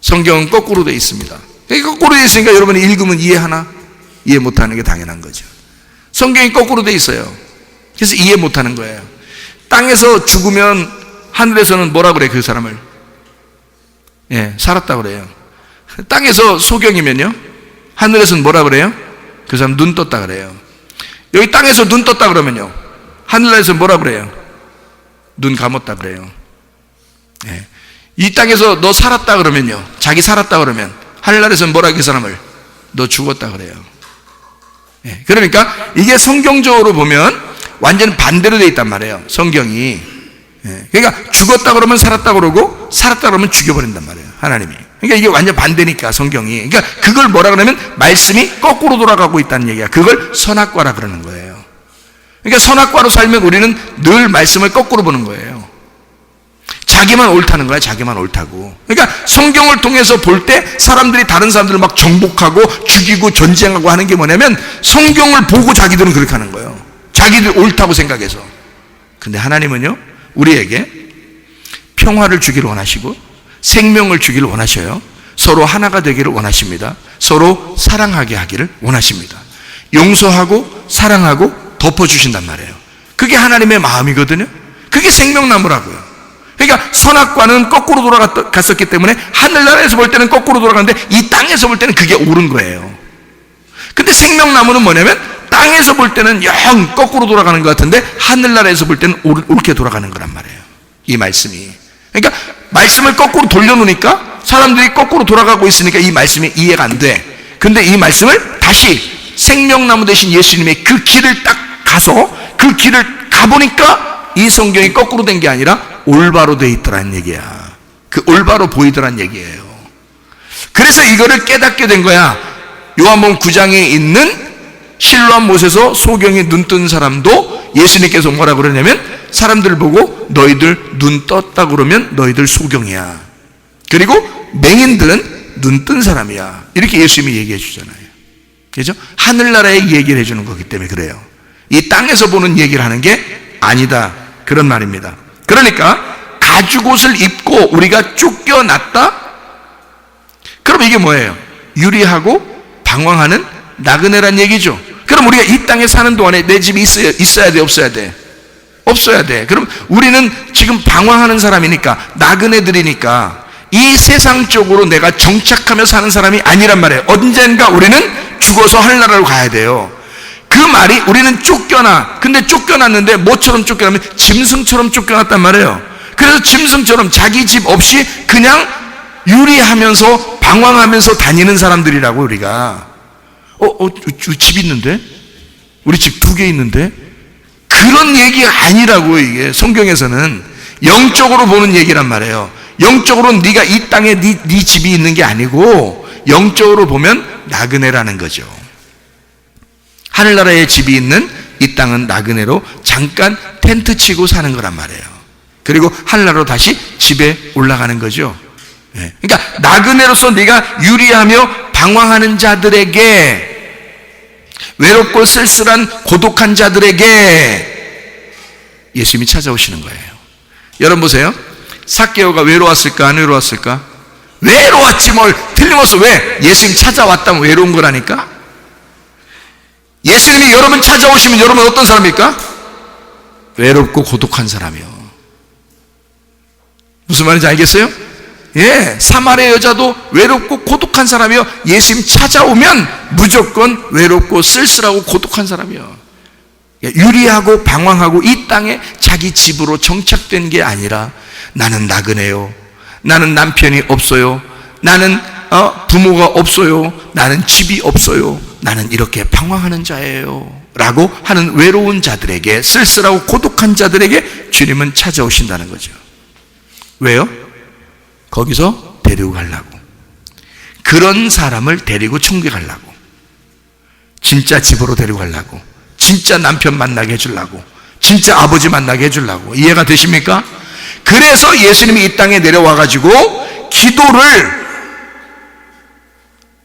성경은 거꾸로 되어 있습니다. 거꾸로 되어 있으니까 여러분이 읽으면 이해하나? 이해 못하는 게 당연한 거죠. 성경이 거꾸로 되어 있어요. 그래서 이해 못하는 거예요. 땅에서 죽으면 하늘에서는 뭐라 그래 그 사람을? 살았다 그래요. 땅에서 소경이면요, 하늘에서는 뭐라 그래요? 그 사람 눈 떴다 그래요. 여기 땅에서 눈 떴다 그러면요, 하늘에서 뭐라 그래요? 눈 감았다 그래요. 예. 이 땅에서 너 살았다 그러면요, 자기 살았다 그러면 하늘나라에서는 뭐라 그 사람을 너 죽었다 그래요. 예. 그러니까 이게 성경적으로 보면 완전 반대로 돼 있단 말이에요, 성경이. 예. 그러니까 죽었다 그러면 살았다 그러고 살았다 그러면 죽여버린단 말이에요, 하나님이. 그러니까 이게 완전 반대니까 성경이. 그러니까 그걸 뭐라 그러면 말씀이 거꾸로 돌아가고 있다는 얘기야. 그걸 선악과라 그러는 거예요. 그러니까 선악과로 살면 우리는 늘 말씀을 거꾸로 보는 거예요. 자기만 옳다는 거야, 자기만 옳다고. 그러니까 성경을 통해서 볼 때 사람들이 다른 사람들을 막 정복하고 죽이고 전쟁하고 하는 게 뭐냐면 성경을 보고 자기들은 그렇게 하는 거예요. 자기들 옳다고 생각해서. 근데 하나님은요, 우리에게 평화를 주기를 원하시고 생명을 주기를 원하셔요. 서로 하나가 되기를 원하십니다. 서로 사랑하게 하기를 원하십니다. 용서하고 사랑하고 덮어주신단 말이에요. 그게 하나님의 마음이거든요. 그게 생명나무라고요. 그러니까 선악과는 거꾸로 돌아갔었기 때문에 하늘나라에서 볼 때는 거꾸로 돌아가는데 이 땅에서 볼 때는 그게 옳은 거예요. 근데 생명나무는 뭐냐면 땅에서 볼 때는 영 거꾸로 돌아가는 것 같은데 하늘나라에서 볼 때는 옳게 돌아가는 거란 말이에요, 이 말씀이. 그러니까 말씀을 거꾸로 돌려놓으니까 사람들이 거꾸로 돌아가고 있으니까 이 말씀이 이해가 안 돼. 근데 이 말씀을 다시 생명나무 대신 예수님의 그 길을 딱 가서 그 길을 가보니까 이 성경이 거꾸로 된 게 아니라 올바로 돼 있더란 얘기야. 그 올바로 보이더란 얘기예요. 그래서 이거를 깨닫게 된 거야. 요한복음 9장에 있는 실로암 못에서 소경이 눈 뜬 사람도 예수님께서 뭐라 그러냐면 사람들 보고 너희들 눈 떴다 그러면 너희들 소경이야. 그리고 맹인들은 눈 뜬 사람이야. 이렇게 예수님이 얘기해 주잖아요. 그죠? 하늘나라의 얘기를 해주는 거기 때문에 그래요. 이 땅에서 보는 얘기를 하는 게 아니다, 그런 말입니다. 그러니까 가죽옷을 입고 우리가 쫓겨났다? 그럼 이게 뭐예요? 유리하고 방황하는 나그네란 얘기죠. 그럼 우리가 이 땅에 사는 동안에 내 집이 있어야 돼, 없어야 돼? 없어야 돼. 그럼 우리는 지금 방황하는 사람이니까, 나그네들이니까 이 세상적으로 내가 정착하며 사는 사람이 아니란 말이에요. 언젠가 우리는 죽어서 하늘나라로 가야 돼요. 그 말이 우리는 쫓겨나. 근데 쫓겨났는데 뭐처럼 쫓겨나면 짐승처럼 쫓겨났단 말이에요. 그래서 짐승처럼 자기 집 없이 그냥 유리하면서 방황하면서 다니는 사람들이라고. 우리가 집 있는데? 우리 집 2개 있는데? 그런 얘기가 아니라고. 이게 성경에서는 영적으로 보는 얘기란 말이에요. 영적으로는 네가 이 땅에 네 집이 있는 게 아니고 영적으로 보면 나그네라는 거죠. 하늘나라에 집이 있는 이 땅은 나그네로 잠깐 텐트 치고 사는 거란 말이에요. 그리고 하늘나라로 다시 집에 올라가는 거죠. 그러니까 나그네로서 네가 유리하며 방황하는 자들에게, 외롭고 쓸쓸한 고독한 자들에게 예수님이 찾아오시는 거예요. 여러분 보세요. 삭개오가 외로웠을까, 안 외로웠을까? 외로웠지 뭘. 틀림없어. 왜? 예수님 찾아왔다면 외로운 거라니까. 예수님이 여러분 찾아오시면 여러분 어떤 사람입니까? 외롭고 고독한 사람이요. 무슨 말인지 알겠어요? 예, 사마리아 여자도 외롭고 고독한 사람이요. 예수님 찾아오면 무조건 외롭고 쓸쓸하고 고독한 사람이요. 유리하고 방황하고 이 땅에 자기 집으로 정착된 게 아니라 나는 나그네요. 나는 남편이 없어요. 나는 부모가 없어요. 나는 집이 없어요. 나는 이렇게 방황하는 자예요. 라고 하는 외로운 자들에게, 쓸쓸하고 고독한 자들에게 주님은 찾아오신다는 거죠. 왜요? 거기서 데리고 가려고. 그런 사람을 데리고 천국에 가려고. 진짜 집으로 데리고 가려고. 진짜 남편 만나게 해주려고. 진짜 아버지 만나게 해주려고. 이해가 되십니까? 그래서 예수님이 이 땅에 내려와가지고 기도를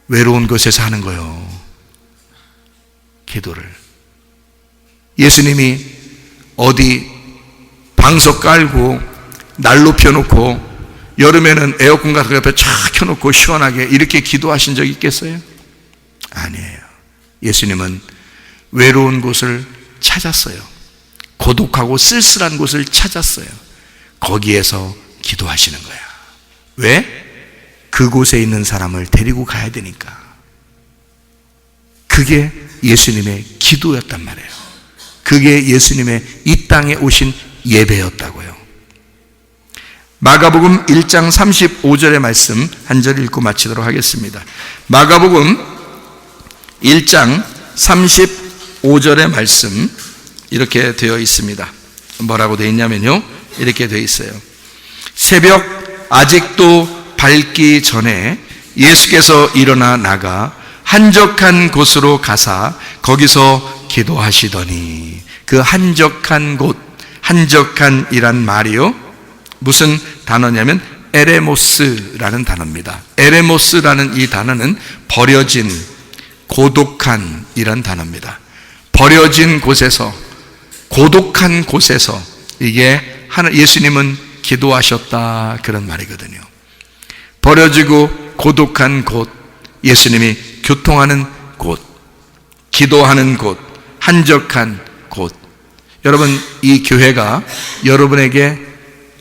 외로운 곳에서 하는 거예요. 기도를. 예수님이 어디 방석 깔고 난로 펴놓고 여름에는 에어컨 같은 거 옆에 쫙 켜놓고 시원하게 이렇게 기도하신 적 있겠어요? 아니에요. 예수님은 외로운 곳을 찾았어요. 고독하고 쓸쓸한 곳을 찾았어요. 거기에서 기도하시는 거야. 왜? 그곳에 있는 사람을 데리고 가야 되니까. 그게 예수님의 기도였단 말이에요. 그게 예수님의 이 땅에 오신 예배였다고요. 마가복음 1장 35절의 말씀 한 절 읽고 마치도록 하겠습니다. 마가복음 1장 35절의 말씀 이렇게 되어 있습니다. 뭐라고 되어 있냐면요, 이렇게 되어 있어요. 새벽 아직도 밝기 전에 예수께서 일어나 나가 한적한 곳으로 가사 거기서 기도하시더니, 그 한적한 곳, 한적한이란 말이요, 무슨 단어냐면 에레모스라는 단어입니다. 에레모스라는 이 단어는 버려진, 고독한 이란 단어입니다. 버려진 곳에서, 고독한 곳에서, 이게 예수님은 기도하셨다, 그런 말이거든요. 버려지고 고독한 곳, 예수님이 교통하는 곳, 기도하는 곳, 한적한 곳. 여러분, 이 교회가 여러분에게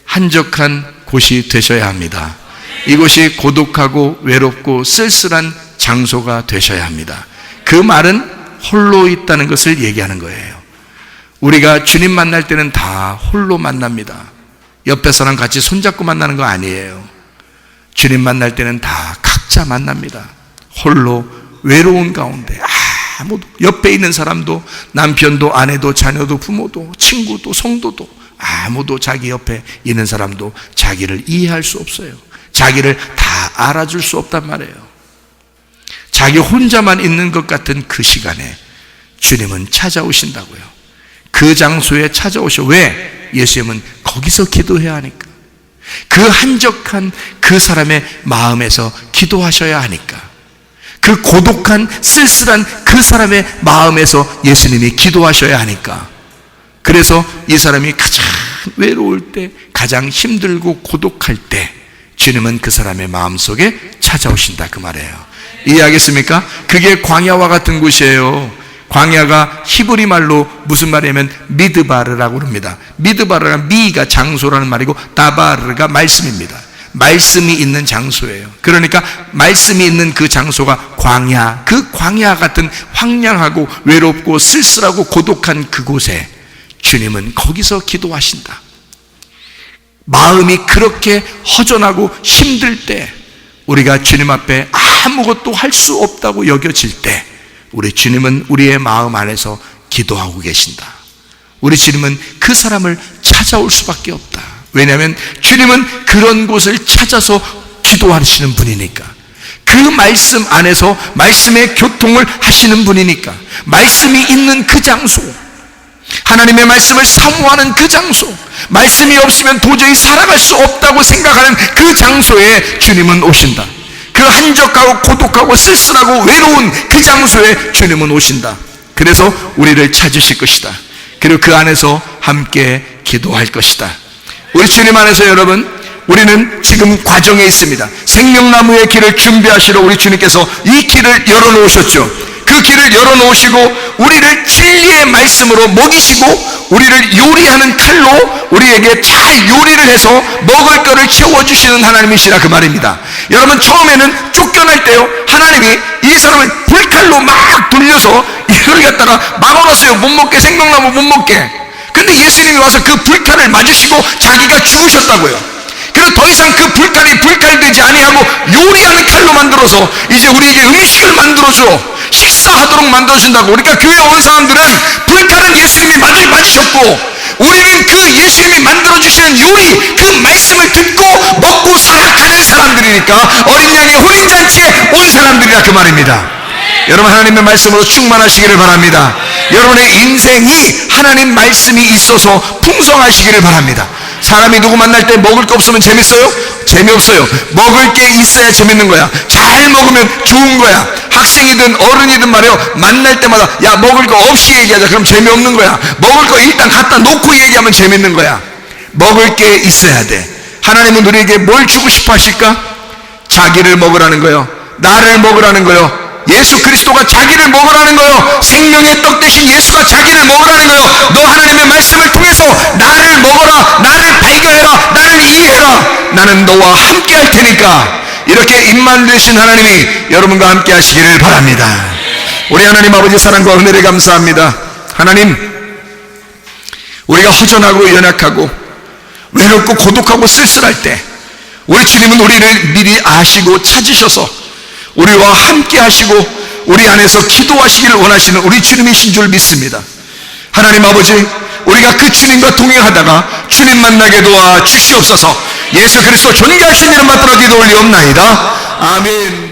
한적한 곳이 되셔야 합니다. 이곳이 고독하고 외롭고 쓸쓸한 장소가 되셔야 합니다. 그 말은 홀로 있다는 것을 얘기하는 거예요. 우리가 주님 만날 때는 다 홀로 만납니다. 옆에 사람 같이 손잡고 만나는 거 아니에요. 주님 만날 때는 다 각자 만납니다. 홀로 외로운 가운데 아무도, 옆에 있는 사람도, 남편도, 아내도, 자녀도, 부모도, 친구도, 성도도, 아무도 자기 옆에 있는 사람도 자기를 이해할 수 없어요. 자기를 다 알아줄 수 없단 말이에요. 자기 혼자만 있는 것 같은 그 시간에 주님은 찾아오신다고요. 그 장소에 찾아오셔. 왜? 예수님은 거기서 기도해야 하니까. 그 한적한 그 사람의 마음에서 기도하셔야 하니까. 그 고독한 쓸쓸한 그 사람의 마음에서 예수님이 기도하셔야 하니까. 그래서 이 사람이 가장 외로울 때, 가장 힘들고 고독할 때 주님은 그 사람의 마음속에 찾아오신다, 그 말이에요. 이해하겠습니까? 그게 광야와 같은 곳이에요. 광야가 히브리 말로 무슨 말이냐면 미드바르라고 합니다. 미드바르가 미가 장소라는 말이고 다바르가 말씀입니다. 말씀이 있는 장소예요. 그러니까 말씀이 있는 그 장소가 광야, 그 광야 같은 황량하고 외롭고 쓸쓸하고 고독한 그곳에 주님은 거기서 기도하신다. 마음이 그렇게 허전하고 힘들 때, 우리가 주님 앞에 아무것도 할 수 없다고 여겨질 때, 우리 주님은 우리의 마음 안에서 기도하고 계신다. 우리 주님은 그 사람을 찾아올 수밖에 없다. 왜냐하면 주님은 그런 곳을 찾아서 기도하시는 분이니까. 그 말씀 안에서 말씀의 교통을 하시는 분이니까. 말씀이 있는 그 장소, 하나님의 말씀을 사모하는 그 장소, 말씀이 없으면 도저히 살아갈 수 없다고 생각하는 그 장소에 주님은 오신다. 그 한적하고 고독하고 쓸쓸하고 외로운 그 장소에 주님은 오신다. 그래서 우리를 찾으실 것이다. 그리고 그 안에서 함께 기도할 것이다. 우리 주님 안에서 여러분, 우리는 지금 과정에 있습니다. 생명나무의 길을 준비하시러 우리 주님께서 이 길을 열어놓으셨죠. 그 길을 열어놓으시고 우리를 진리의 말씀으로 먹이시고 우리를 요리하는 칼로 우리에게 잘 요리를 해서 먹을 거를 채워주시는 하나님이시라, 그 말입니다. 여러분, 처음에는 쫓겨날 때요, 하나님이 이 사람을 불칼로 막 돌려서 이걸 갖다가 막아놨어요. 못 먹게, 생명나무 못 먹게. 근데 예수님이 와서 그 불칼을 맞으시고 자기가 죽으셨다고요. 그래서 더 이상 그 불칼이 불칼되지 아니하고 요리하는 칼로 만들어서 이제 우리에게 음식을 만들어줘, 식사하도록 만들어준다고. 그러니까 교회 온 사람들은 불칼은 예수님이 맞으셨고, 우리는 그 예수님이 만들어주시는 요리, 그 말씀을 듣고 먹고 살아가는 사람들이니까 어린 양의 혼인잔치에 온 사람들이라, 그 말입니다. 여러분, 하나님의 말씀으로 충만하시기를 바랍니다. 여러분의 인생이 하나님 말씀이 있어서 풍성하시기를 바랍니다. 사람이 누구 만날 때 먹을 거 없으면 재밌어요? 재미없어요. 먹을 게 있어야 재밌는 거야. 잘 먹으면 좋은 거야. 학생이든 어른이든 말이요, 만날 때마다 야, 먹을 거 없이 얘기하자. 그럼 재미없는 거야. 먹을 거 일단 갖다 놓고 얘기하면 재밌는 거야. 먹을 게 있어야 돼. 하나님은 우리에게 뭘 주고 싶어 하실까? 자기를 먹으라는 거요, 나를 먹으라는 거요, 예수 그리스도가 자기를 먹으라는 거요, 생명의 떡 대신 예수가 자기를 먹으라는 거요. 너 하나님의 말씀을 통해서 나를 먹어라, 나를 발견해라, 나를 이해해라. 나는 너와 함께 할 테니까. 이렇게 입만 되신 하나님이 여러분과 함께 하시기를 바랍니다. 우리 하나님 아버지 사랑과 은혜를 감사합니다. 하나님, 우리가 허전하고 연약하고 외롭고 고독하고 쓸쓸할 때 우리 주님은 우리를 미리 아시고 찾으셔서 우리와 함께 하시고 우리 안에서 기도하시기를 원하시는 우리 주님이신 줄 믿습니다. 하나님 아버지, 우리가 그 주님과 동행하다가 주님 만나게 도와 주시옵소서. 예수 그리스도 존귀하신 이름 받들어 기도 올리옵나이다. 아멘.